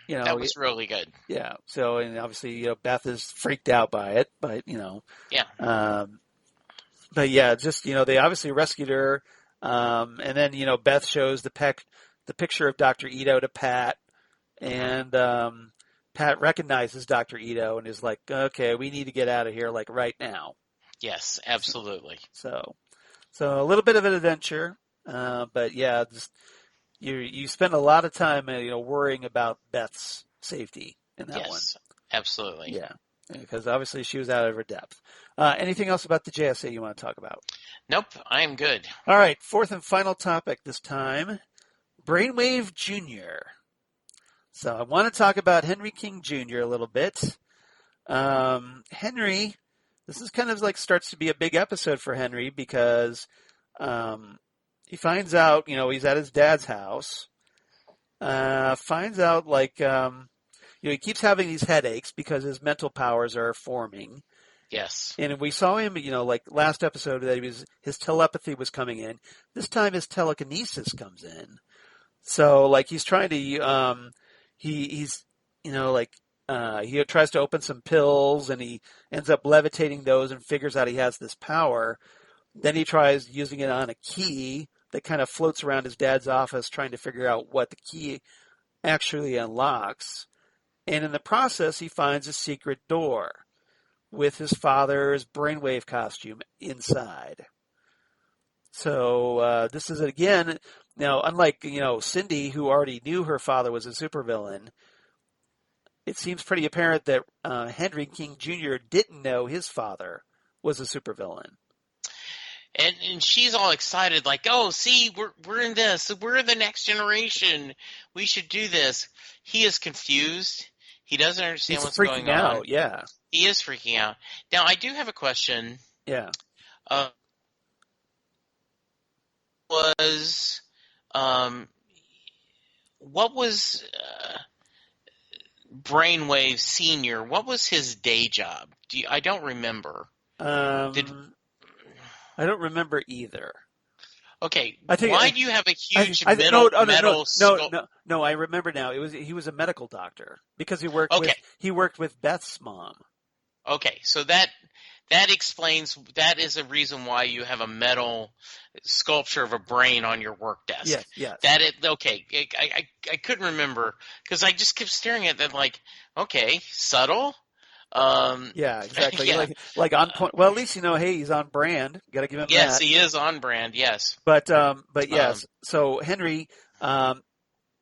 you That know, was really good. yeah. So, and obviously, Beth is freaked out by it, but Yeah. um, but yeah, just they obviously rescued her, and then Beth shows the picture of Dr. Ito to Pat, Hmm. and Pat recognizes Dr. Ito and is like, "Okay, we need to get out of here like right now." Yes, absolutely. So, so a little bit of an adventure, but yeah, just, you spend a lot of time worrying about Beth's safety in that one. Yes, absolutely. Yeah, because obviously she was out of her depth. Anything else about the JSA you want to talk about? Nope, I am good. All right, fourth and final topic this time: Brainwave Jr. So I want to talk about Henry King Jr. a little bit. Henry, this is kind of like starts to be a big episode for Henry because he finds out, he's at his dad's house. Finds out he keeps having these headaches because his mental powers are forming. Yes. And we saw him, like last episode that his telepathy was coming in. This time his telekinesis comes in. So like he's trying to, he's, he tries to open some pills and he ends up levitating those and figures out he has this power. Then he tries using it on a key that kind of floats around his dad's office trying to figure out what the key actually unlocks. And in the process, he finds a secret door with his father's brainwave costume inside. So this is again, now unlike Cindy, who already knew her father was a supervillain, it seems pretty apparent that Henry King Jr. didn't know his father was a supervillain. And she's all excited, like, oh, see, we're in this. We're in the next generation. We should do this. He is confused. He doesn't understand He's what's freaking going on. out, yeah. He is freaking out. Now, I do have a question. Yeah. Was what was Brainwave Senior? What was his day job? I don't remember. I don't remember either. Okay, why do you have a huge no, metal skull? No, I remember now. He was a medical doctor because he worked with Beth's mom. Okay, so that explains, that is a reason why you have a metal sculpture of a brain on your work desk. Yes. Okay, I couldn't remember because I just kept staring at that like, okay, subtle. Yeah, exactly. Yeah. Like on point. Well, at least hey, he's on brand. Got to give him that. Yes, he is on brand. Yes. But yes. So Henry,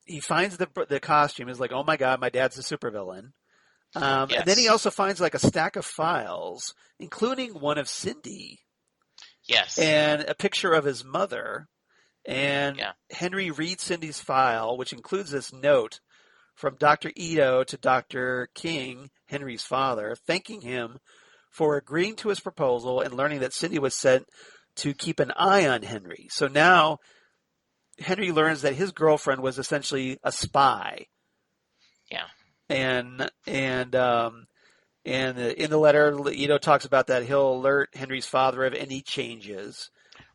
he finds the costume. Is like, oh my god, my dad's a supervillain. Yes. And then he also finds like a stack of files, including one of Cindy. Yes. And a picture of his mother. And yeah. Henry reads Cindy's file, which includes this note from Dr. Ito to Dr. King, Henry's father, thanking him for agreeing to his proposal and learning that Cindy was sent to keep an eye on Henry. So now Henry learns that his girlfriend was essentially a spy. Yeah. And in the letter, Ito talks about that he'll alert Henry's father of any changes.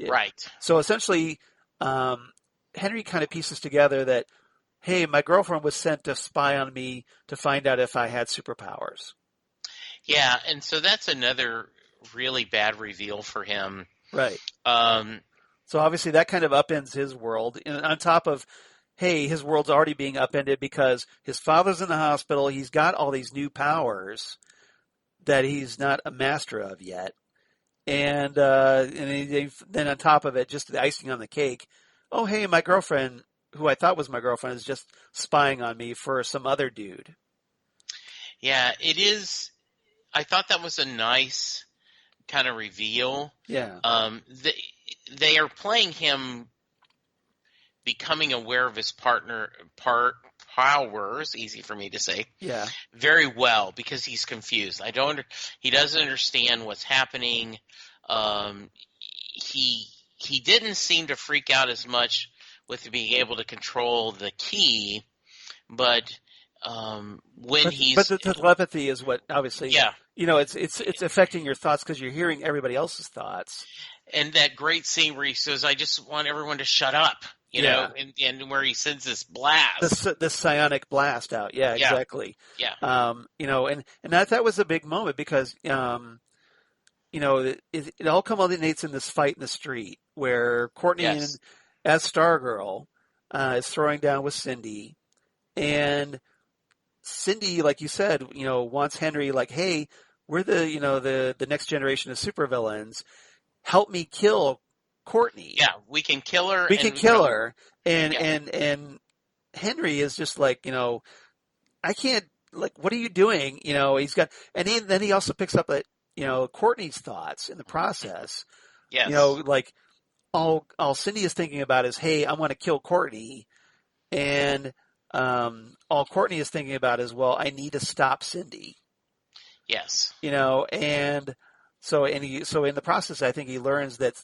Right. So essentially, Henry kind of pieces together that, hey, my girlfriend was sent to spy on me to find out if I had superpowers. Yeah, and so that's another really bad reveal for him. Right. So obviously that kind of upends his world. And on top of, hey, his world's already being upended because his father's in the hospital. He's got all these new powers that he's not a master of yet. And then on top of it, just the icing on the cake, oh, hey, my girlfriend, who I thought was my girlfriend, is just spying on me for some other dude. Yeah, it is. I thought that was a nice kind of reveal. Yeah. They are playing him becoming aware of his powers, easy for me to say. Yeah. Very well, because he's confused. He doesn't understand what's happening. He didn't seem to freak out as much with being able to control the key, but when But he's the telepathy is what obviously, yeah, it's affecting your thoughts because you're hearing everybody else's thoughts. and that great scene where he says, "I just want everyone to shut up," Yeah. and where he sends this blast. This psionic blast out. Yeah, Yeah, exactly. yeah, And that was a big moment because it all culminates in this fight in the street where Courtney yes, as Stargirl is throwing down with Cindy, and Cindy, like you said, wants Henry like, hey, we're the next generation of supervillains. Help me kill Courtney. yeah. We can kill her, We can and kill her. And yeah, and Henry is just like, I can't, like, what are you doing? He's got, and then he also picks up that, Courtney's thoughts in the process. yes, Like all Cindy is thinking about is, hey, I want to kill Courtney, and all Courtney is thinking about is, well, I need to stop Cindy. yes, And so in the process, I think he learns that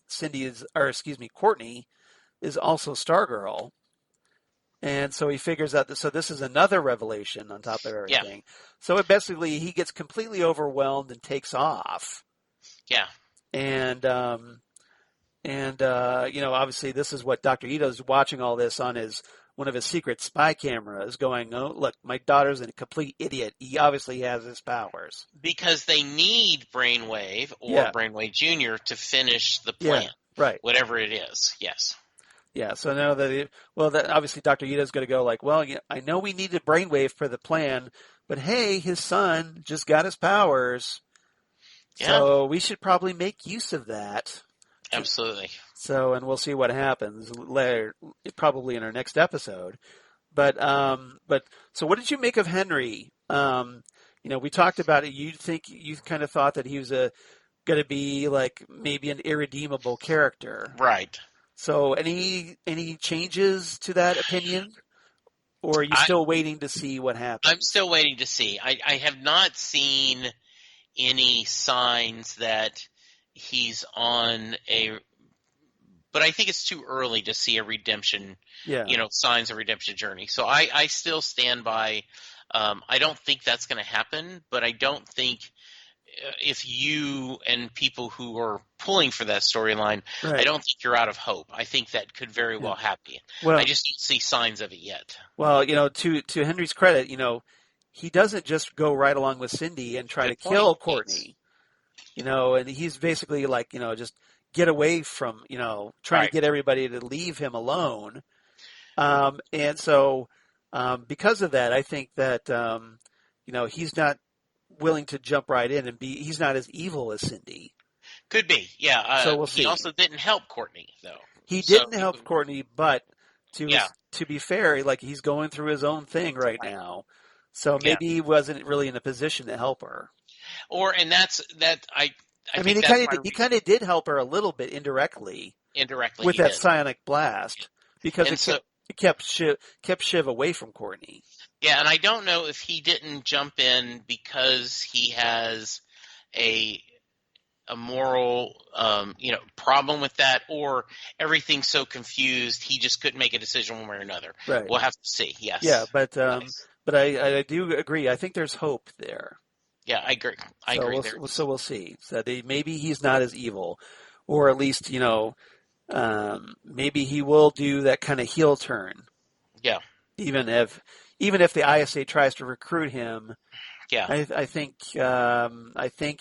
Courtney is also Stargirl. And so he figures out that, so this is another revelation on top of yeah, everything. So he gets completely overwhelmed and takes off. yeah. And, obviously this is what Dr. Ito's watching all this on one of his secret spy cameras going, oh, look, my daughter's a complete idiot. He obviously has his powers. Because they need Brainwave or Yeah. Brainwave Junior to finish the Yeah, plan, right. whatever it is. Yes. Yeah, so now that obviously Dr. Ito's going to go like, well, yeah, I know we needed Brainwave for the plan, but hey, his son just got his powers, Yeah. so we should probably make use of that. Absolutely. So, and we'll see what happens later, probably in our next episode. But so what did you make of Henry? We talked about it. You kind of thought that he was going to be like maybe an irredeemable character. Right. So any changes to that opinion, or are you still waiting to see what happens? I'm still waiting to see. I have not seen any signs that he's on but I think it's too early to see a redemption, signs of redemption journey. So I still stand by, I don't think that's going to happen, but I don't think if you and people who are pulling for that storyline, Right. I don't think you're out of hope. I think that could very well happen. Well, I just don't see signs of it yet. Well, to Henry's credit, he doesn't just go right along with Cindy and try to kill Courtney. And he's basically like, just get away from, trying to get everybody to leave him alone. And so because of that, I think that, he's not willing to jump right in and he's not as evil as Cindy. Could be, yeah. So we'll see. He also didn't help Courtney, though. He didn't help Courtney, but to be fair, like, he's going through his own thing right now. So maybe he wasn't really in a position to help her. I mean, he kind of did help her a little bit indirectly. With that psionic blast, because it kept Shiv away from Courtney. Yeah, and I don't know if he didn't jump in because he has a moral problem with that, or everything's so confused he just couldn't make a decision one way or another. Right. We'll have to see. Yes. Yeah, but I do agree. I think there's hope there. Yeah, I agree. So we'll see. So maybe he's not as evil, or at least maybe he will do that kind of heel turn. Yeah. Even if the ISA tries to recruit him, yeah, I think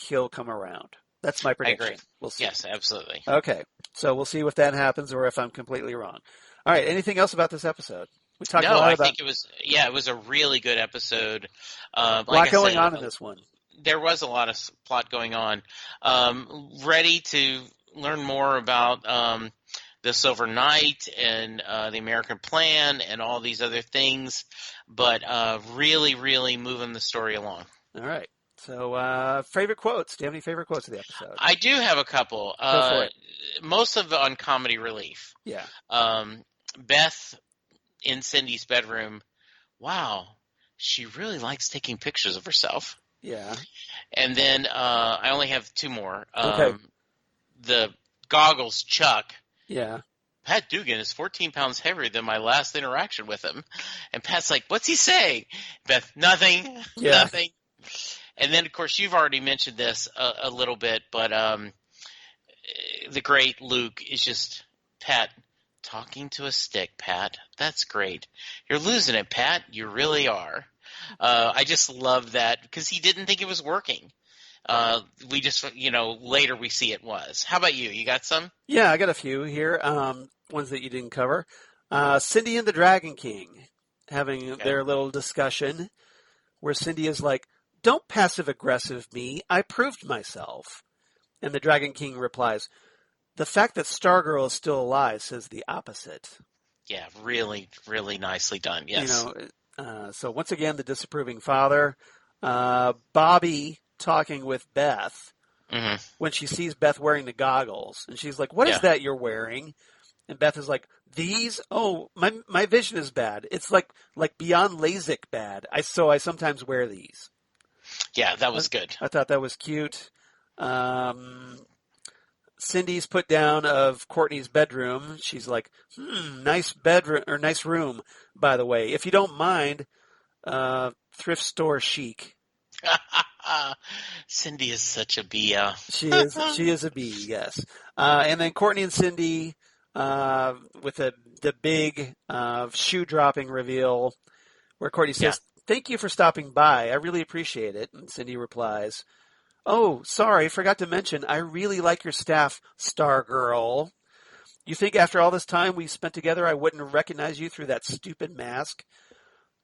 he'll come around. That's my prediction. I agree. We'll see. Yes, absolutely. Okay, so we'll see if that happens or if I'm completely wrong. All right. Anything else about this episode? We talked a lot about. I think it was a really good episode. A lot going on in this one. There was a lot of plot going on. Ready to learn more about the Silver Knight and the American Plan and all these other things, but really, really moving the story along. All right. So, favorite quotes. Do you have any favorite quotes of the episode? I do have a couple. Go for it. Most of it on Comedy Relief. Yeah. Beth in Cindy's bedroom. Wow, she really likes taking pictures of herself. Yeah. And then I only have two more. Okay. The goggles Chuck. Yeah. Pat Dugan is 14 pounds heavier than my last interaction with him. And Pat's like, what's he saying? Beth, nothing, Yeah. nothing. And then, of course, you've already mentioned this a little bit, but the great Luke is just, Pat, talking to a stick, Pat. That's great. You're losing it, Pat. You really are. I just love that because he didn't think it was working. We just, later we see it was. How about you? You got some? Yeah, I got a few here, ones that you didn't cover. Cindy and the Dragon King having their little discussion where Cindy is like, don't passive-aggressive me. I proved myself. And the Dragon King replies, the fact that Stargirl is still alive says the opposite. Yeah, really, really nicely done. Yes. So once again, the disapproving father. Bobby talking with Beth when she sees Beth wearing the goggles. And she's like, what is that you're wearing? And Beth is like, these? Oh, my vision is bad. It's like beyond LASIK bad. So I sometimes wear these. Yeah, that was good. I thought that was cute. Cindy's put down of Courtney's bedroom. She's like, nice bedroom or nice room, by the way. If you don't mind, thrift store chic. Cindy is such a bee. She is a bee, yes. And then Courtney and Cindy with the big shoe dropping reveal where Courtney says, thank you for stopping by. I really appreciate it. And Cindy replies, oh, sorry, forgot to mention, I really like your staff, Stargirl. You think after all this time we spent together I wouldn't recognize you through that stupid mask?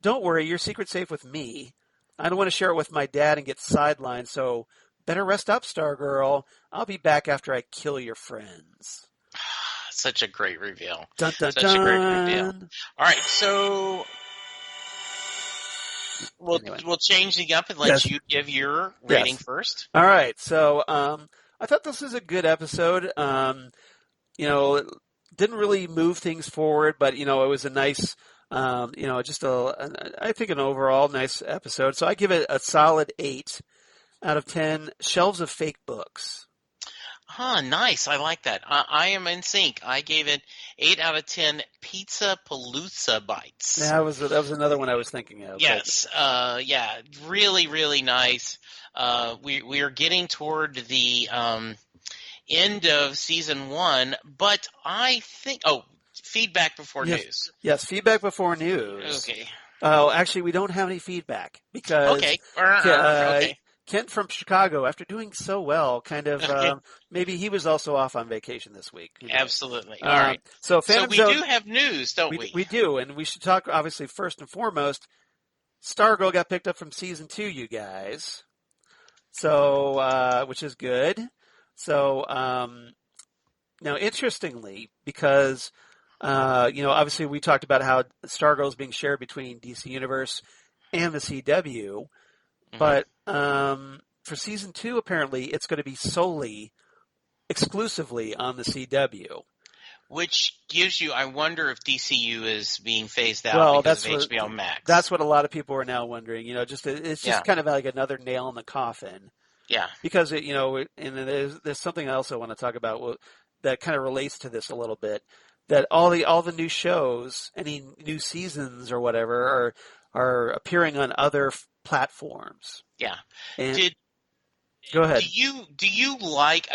Don't worry, your secret's safe with me. I don't want to share it with my dad and get sidelined, so better rest up, Stargirl. I'll be back after I kill your friends. Such a great reveal. Dun, dun, Such dun. a great reveal. All right, so we'll change the up and let you give your rating first. All right, so I thought this was a good episode. It didn't really move things forward, but it was a nice, I think an overall nice episode. So I give it a solid 8 out of 10 shelves of fake books. Nice. I like that. I am in sync. I gave it 8 out of 10 Pizza Palooza bites. That was another one I was thinking of. Yes. Really, really nice. We are getting toward the end of season 1, but I think feedback before news. Yes, feedback before news. Okay. Oh, actually, we don't have any feedback because okay. Kent from Chicago, after doing so well, kind of maybe he was also off on vacation this week. Absolutely. All right. So we do have news, don't we? We do, and we should talk, obviously, first and foremost, Stargirl got picked up from season 2, you guys. So, which is good. So, now, interestingly, because, obviously we talked about how Stargirl is being shared between DC Universe and the CW, but for season 2, apparently, it's going to be exclusively on the CW. Which gives you, I wonder if DCU is being phazed out because of HBO Max. That's what a lot of people are now wondering. It's just kind of like another nail in the coffin. Yeah. Because, and there's something else I want to talk about that kind of relates to this a little bit. That all the new shows, any new seasons or whatever, are appearing on other platforms. Yeah. And go ahead. Do you like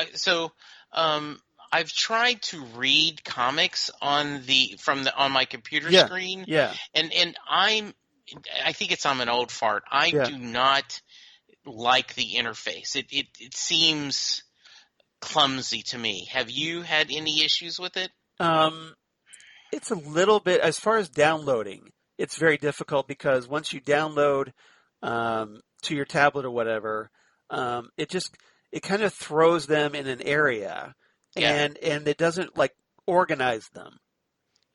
I've tried to read comics on my computer screen. Yeah. And I think I'm an old fart. I do not like the interface. It seems clumsy to me. Have you had any issues with it? It's a little bit, as far as downloading, it's very difficult because once you download to your tablet or whatever, it kind of throws them in an area, and it doesn't organize them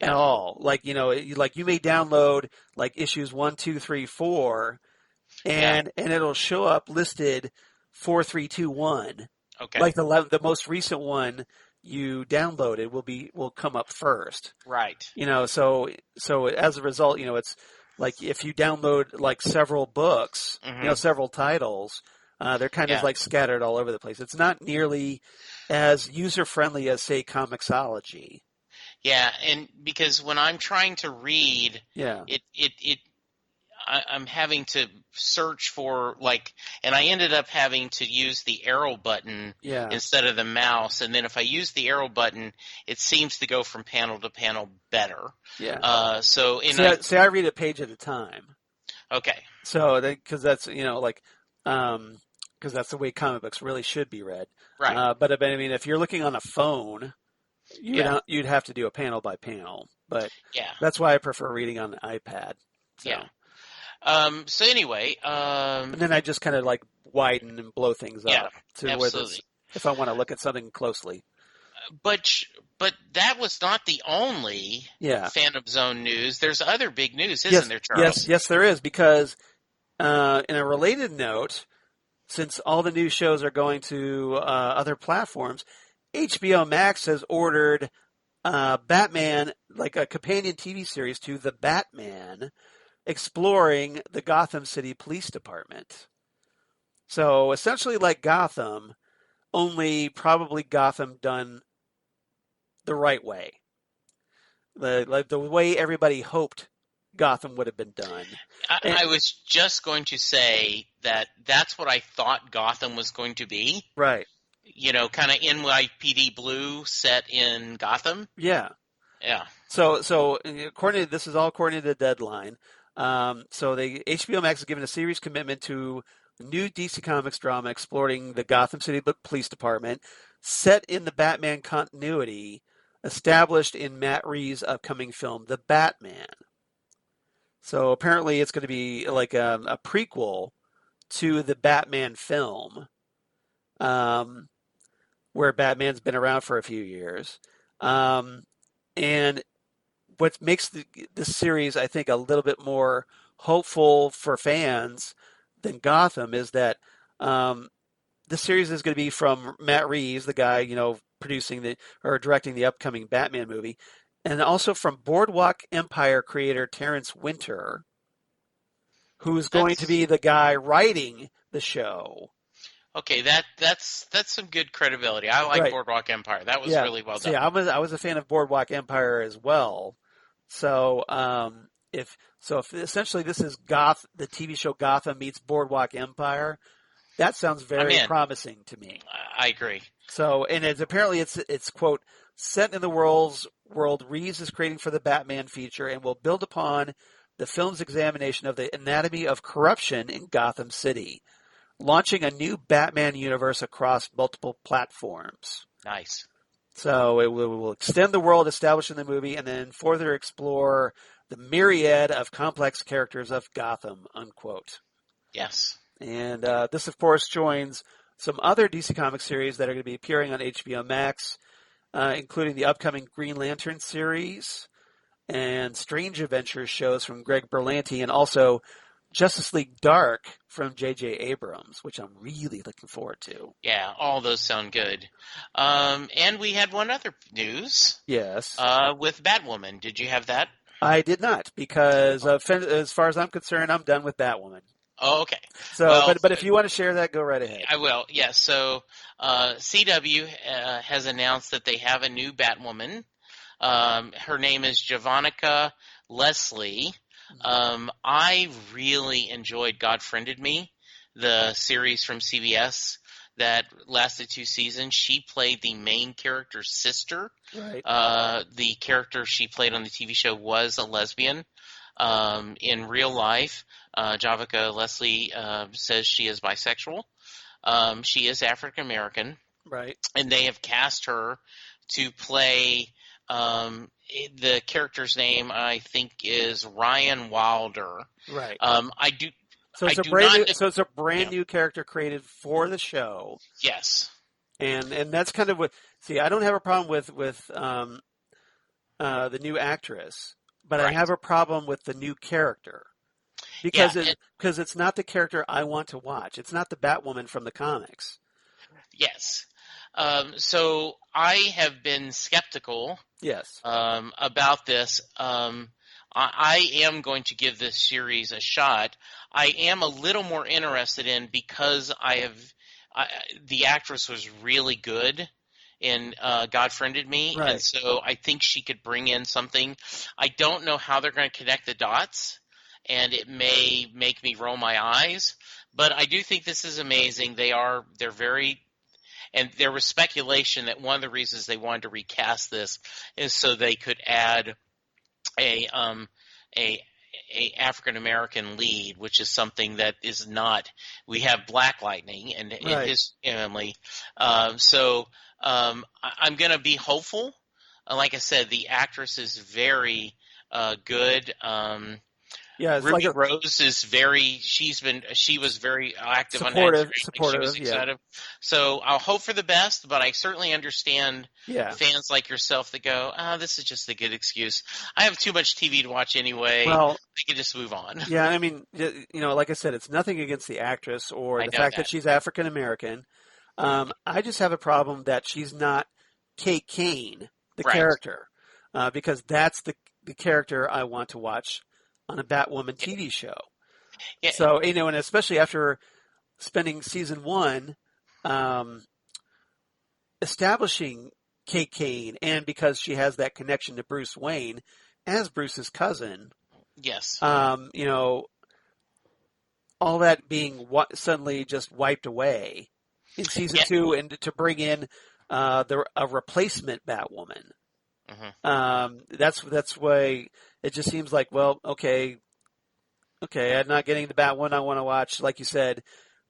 at all. You may download issues 1, 2, 3, 4, and it'll show up listed 4, 3, 2, 1. Okay. The most recent one you downloaded will come up first. Right. So as a result, it's if you download several books, several titles, they're kind of scattered all over the place. It's not nearly as user friendly as, say, Comixology. Yeah, and because when I'm trying to read, Yeah, I'm having to search for and I ended up having to use the arrow button yeah, instead of the mouse. And then if I use the arrow button, it seems to go from panel to panel better. yeah. So, and See, I read a page at a time. okay, So, because that's because that's the way comic books really should be read. right, But I mean, if you're looking on a phone, yeah, you'd have to do a panel by panel. But yeah, that's why I prefer reading on the iPad. yeah. So, So anyway, and then I just kind of like widen and blow things yeah, up to where this, absolutely. if I want to look at something closely. But that was not the only Yeah. Phantom Zone news. There's other big news, isn't Yes. there, Yes. Charles? Yes, there is because in a related note, since all the new shows are going to other platforms, HBO Max has ordered Batman, like a companion TV series to The Batman, exploring the Gotham City Police Department. So essentially, like Gotham, only probably Gotham done the right way, like the way everybody hoped Gotham would have been done. And, I was just going to say that that's what I thought Gotham was going to be. right. Kind of NYPD Blue set in Gotham. Yeah. Yeah. So according to, this is all according to the deadline. So the HBO Max has given a series commitment to a new DC Comics drama exploring the Gotham City Police Department, set in the Batman continuity, established in Matt Reeves' upcoming film, The Batman. So apparently, it's going to be like a prequel to the Batman film, um, where Batman's been around for a few years. And what makes this series, I think, a little bit more hopeful for fans than Gotham is that this series is going to be from Matt Reeves, the guy, producing or directing the upcoming Batman movie, and also from Boardwalk Empire creator Terrence Winter, who's going to That's be the guy writing the show. okay. That's some good credibility. I like Right. Boardwalk Empire. That was Yeah. really well See, done. I was a fan of Boardwalk Empire as well. So if essentially this is the TV show Gotham meets Boardwalk Empire, that sounds I'm very in. promising to me. I agree. So, and it's quote set in the world Reeves is creating for the Batman feature and will build upon the film's examination of the anatomy of corruption in Gotham City, launching a new Batman universe across multiple platforms. Nice. So it will extend the world established in the movie and then further explore the myriad of complex characters of Gotham, unquote. Yes. And this, of course, joins some other DC Comics series that are going to be appearing on HBO Max, including the upcoming Green Lantern series and Strange Adventures shows from Greg Berlanti, and also Justice League Dark from J.J. Abrams, which I'm really looking forward to. Yeah, all those sound good. And we had one other news. Yes. With Batwoman. Did you have that? I did not, because as far as I'm concerned, I'm done with Batwoman. Oh, okay. So, Well, but if you want to share that, go right ahead. I will. Yes. So, CW has announced that they have a new Batwoman. Her name is Javonica Leslie. I really enjoyed God Friended Me, the series from CBS that lasted 2 seasons. She played the main character's sister. Right. The character she played on the TV show was a lesbian. In real life, Javonica Leslie says she is bisexual. She is African American. Right. And they have cast her to play the character's name, I think, is Ryan Wilder. Right. I do. So it's I a do brand not, new, so it's a brand new character created for the show, Yes. and that's kind of what. See, I don't have a problem with the new actress, but I Right. have a problem with the new character because it's not the character I want to watch. It's not the Batwoman from the comics. Yes. So I have been skeptical Yes. about this. I am going to give this series a shot. I am a little more interested in because the actress was really good God Friended Me, and Right. so I think she could bring in something. I don't know how they're going to connect the dots, and it may make me roll my eyes, but I do think this is amazing. They're very, and there was speculation that one of the reasons they wanted to recast this is so they could add a a African American lead, which is something that is not. We have Black Lightning and Right. his family, I'm going to be hopeful. Like I said, the actress is very good. Yeah, it's like Ruby a Rose is she was very active on Instagram. Like she was supportive. Yeah. excited. So I'll hope for the best, but I certainly understand Yeah. fans like yourself that go, this is just a good excuse. I have too much TV to watch anyway. Well, I can just move on. yeah, I mean, like I said, it's nothing against the actress or I the know fact that that. she's African American. I just have a problem that she's not Kate Kane, the Right. character, because that's the character I want to watch on a Batwoman TV show. Yeah. So, and especially after spending season 1 establishing Kate Kane, and because she has that connection to Bruce Wayne as Bruce's cousin, Yes. All that being suddenly just wiped away in season 2, and to bring in a replacement Batwoman. Mm-hmm. That's why it just seems like, well, okay, I'm not getting the Batwoman I want to watch. Like you said,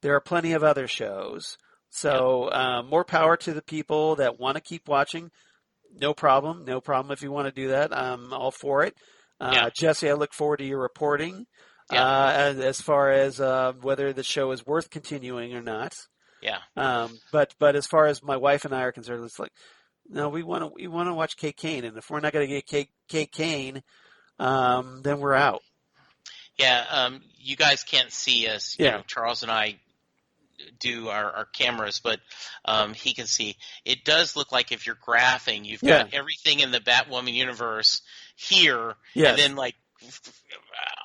there are plenty of other shows. So more power to the people that want to keep watching. No problem if you want to do that. I'm all for it. Jesse, I look forward to your reporting as far as whether the show is worth continuing or not. Yeah. But as far as my wife and I are concerned, it's like, no, we want to watch Kate Kane, and if we're not going to get Kate Kane, then we're out. Yeah. You guys can't see us. You know, Charles and I do our cameras, but he can see. It does look like if you're graphing, you've got everything in the Batwoman universe here, and then like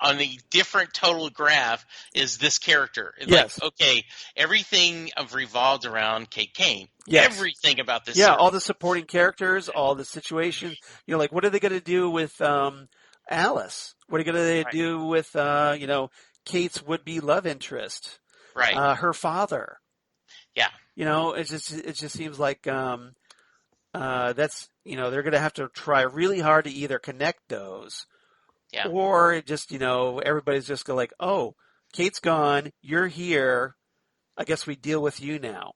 on the different total graph is this character. Like, okay, everything revolved around Kate Kane. Everything about this. Yeah, all the supporting characters, all the situations. Like what are they going to do with Alice? What are they going to do with Kate's would-be love interest? Right. Her father. Yeah. It just seems like that's they're going to have to try really hard to either connect those, or just everybody's just go like, oh, Kate's gone, you're here, I guess we deal with you now.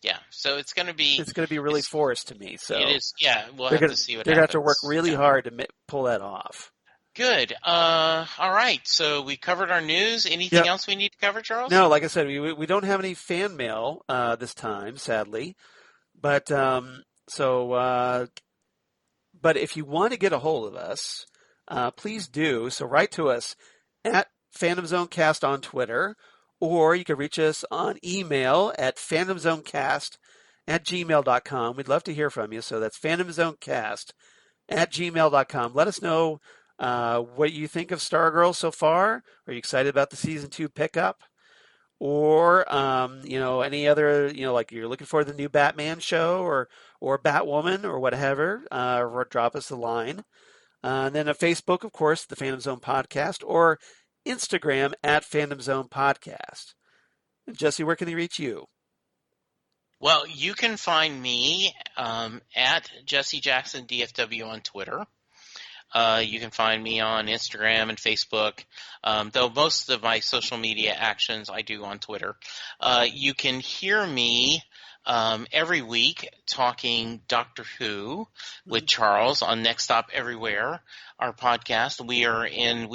Yeah. So it's going to be really forced to me. So it is. Yeah. We'll have to see what happens. They're going to have to work really hard to pull that off. Good. All right. So we covered our news. Anything else we need to cover, Charles? No, like I said, we don't have any fan mail this time, sadly. But but if you want to get a hold of us, please do. So write to us at PhantomZoneCast on Twitter, or you can reach us on email at phantomzonecast@gmail.com. We'd love to hear from you. So that's phantomzonecast@gmail.com. Let us know what you think of Stargirl so far. Are you excited about the season 2 pickup? Or any other, like you're looking for the new Batman show or Batwoman or whatever, or drop us a line. And then on Facebook, of course, the Phantom Zone Podcast, or Instagram at Phantom Zone Podcast. And Jesse, where can they reach you? Well, you can find me at Jesse Jackson DFW on Twitter. You can find me on Instagram and Facebook, though most of my social media actions I do on Twitter. You can hear me every week talking Doctor Who with Charles on Next Stop Everywhere, our podcast. We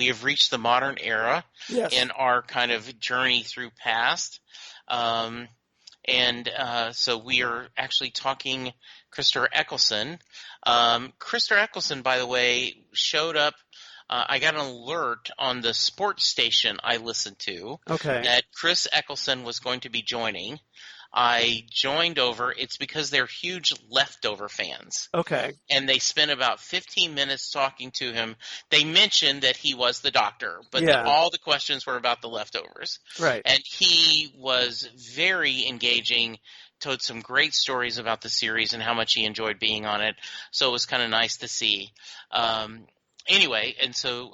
have reached the modern era in our kind of journey through past. So we are actually talking Christopher Eccleston. Christopher Eccleston, by the way, showed up. I got an alert on the sports station I listened to that Chris Eccleston was going to be joining. I joined over. It's because they're huge Leftover fans. Okay. And they spent about 15 minutes talking to him. They mentioned that he was the Doctor, but all the questions were about the Leftovers. Right. And he was very engaging, told some great stories about the series and how much he enjoyed being on it. So it was kind of nice to see. Anyway, and so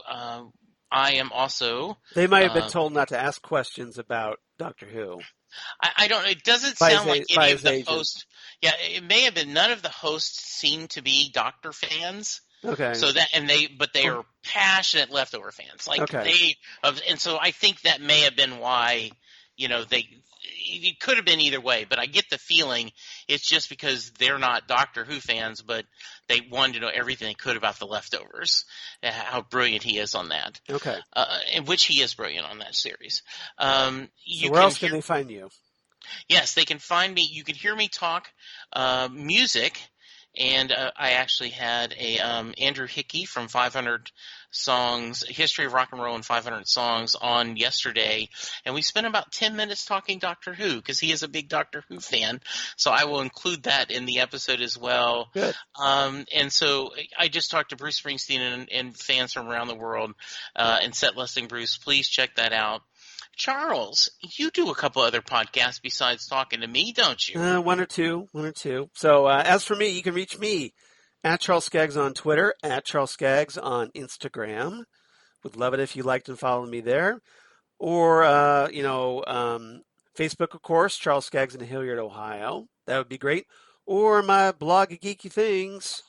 I am also. They might have been told not to ask questions about Doctor Who I don't. It doesn't by sound like by any of his the agent. hosts. Yeah, it may have been. None of the hosts seem to be Doctor fans. Okay. So that but they are passionate Leftover fans. Like Okay. and so I think that may have been why. It could have been either way, but I get the feeling it's just because they're not Doctor Who fans, but they wanted to know everything they could about the Leftovers, how brilliant he is on that. Okay. In which he is brilliant on that series. So where else can they find you? Yes, they can find me. You can hear me talk music, and I actually had a Andrew Hickey from 500 Songs, History of Rock and Roll and 500 Songs on yesterday, and we spent about 10 minutes talking Doctor Who because he is a big Doctor Who fan. So I will include that in the episode as well. Good. And so I just talked to Bruce Springsteen and fans from around the world, and Set Listing Bruce. Please check that out. Charles, you do a couple other podcasts besides talking to me, don't you? One or two. So as for me, you can reach me at Charles Skaggs on Twitter, at Charles Skaggs on Instagram. Would love it if you liked and followed me there. Or, Facebook, of course, Charles Skaggs in Hilliard, Ohio. That would be great. Or my blog of geeky things.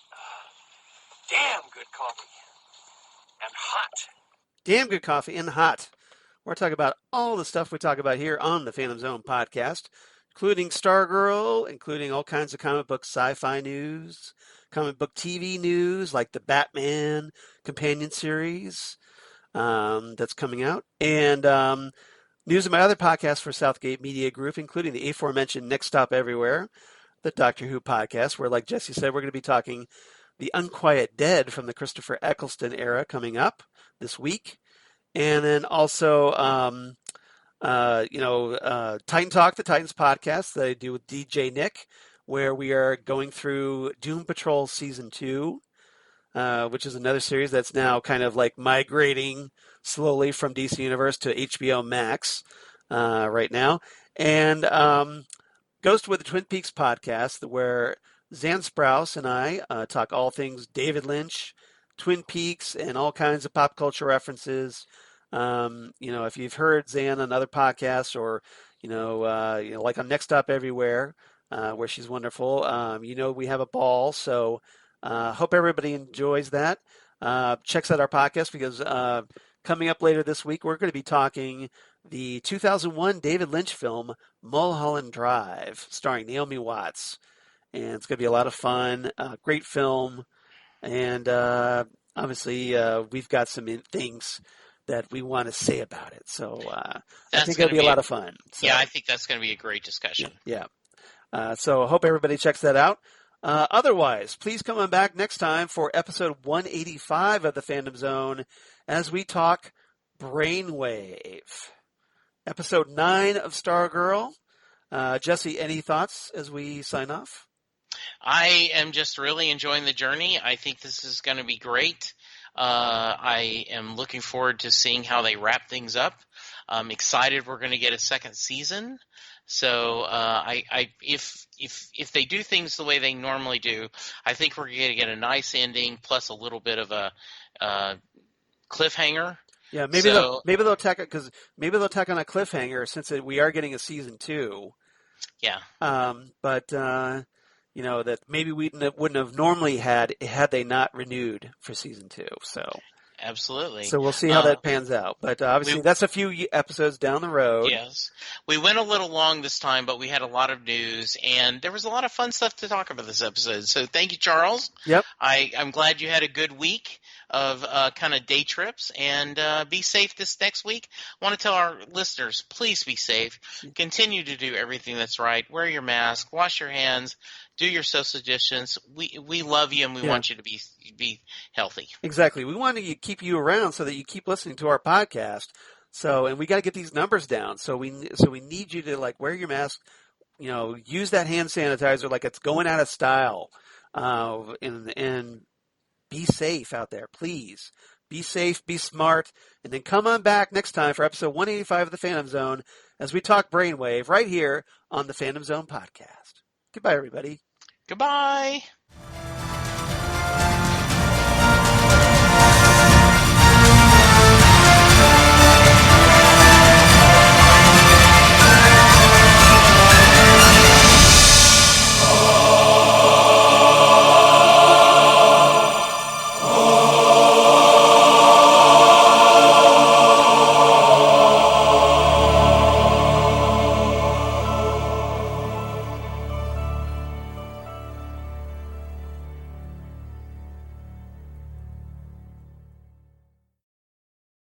Damn good coffee. And hot. Damn good coffee and hot. We're talking about all the stuff we talk about here on the Phantom Zone podcast, including Stargirl, including all kinds of comic book sci-fi news, comic book TV news like the Batman companion series that's coming out, and news of my other podcasts for Southgate Media Group, including the aforementioned Next Stop Everywhere, the Doctor Who podcast, where, like Jesse said, we're going to be talking The Unquiet Dead from the Christopher Eccleston era coming up this week. And then also, Titan Talk, the Titans podcast that I do with DJ Nick, where we are going through Doom Patrol Season 2, which is another series that's now kind of like migrating slowly from DC Universe to HBO Max right now. And Ghost with the Twin Peaks podcast, where Zan Sprouse and I talk all things David Lynch, Twin Peaks, and all kinds of pop culture references. If you've heard Zan on other podcasts, or like on Next Stop Everywhere, where she's wonderful, we have a ball. So hope everybody enjoys that. Checks out our podcast because coming up later this week, we're going to be talking the 2001 David Lynch film Mulholland Drive, starring Naomi Watts, and it's going to be a lot of fun. Great film. And obviously, we've got some things that we want to say about it. So I think it'll be a lot of fun. So, yeah, I think that's going to be a great discussion. Yeah. So I hope everybody checks that out. Otherwise, please come on back next time for episode 185 of the Fandom Zone as we talk Brainwave. Episode 9 of Stargirl. Jesse, any thoughts as we sign off? I am just really enjoying the journey. I think this is going to be great. I am looking forward to seeing how they wrap things up. I'm excited we're going to get a second season. So if they do things the way they normally do, I think we're going to get a nice ending plus a little bit of a cliffhanger. Yeah, maybe they'll tack it because maybe they'll tack on a cliffhanger since we are getting a season 2. Yeah. That maybe we wouldn't have normally had they not renewed for season 2. So absolutely. So we'll see how that pans out. But obviously, that's a few episodes down the road. Yes, we went a little long this time, but we had a lot of news, and there was a lot of fun stuff to talk about this episode. So thank you, Charles. Yep. I'm glad you had a good week of kind of day trips, and be safe this next week. I want to tell our listeners, please be safe. Continue to do everything that's right. Wear your mask. Wash your hands. Do your social distance. We love you, and we want you to be healthy. Exactly. We want to keep you around so that you keep listening to our podcast. So, and we got to get these numbers down. So we need you to wear your mask. Use that hand sanitizer like it's going out of style. And be safe out there, please. Be safe, be smart, and then come on back next time for episode 185 of the Phantom Zone as we talk Brainwave right here on the Phantom Zone podcast. Goodbye, everybody. Goodbye.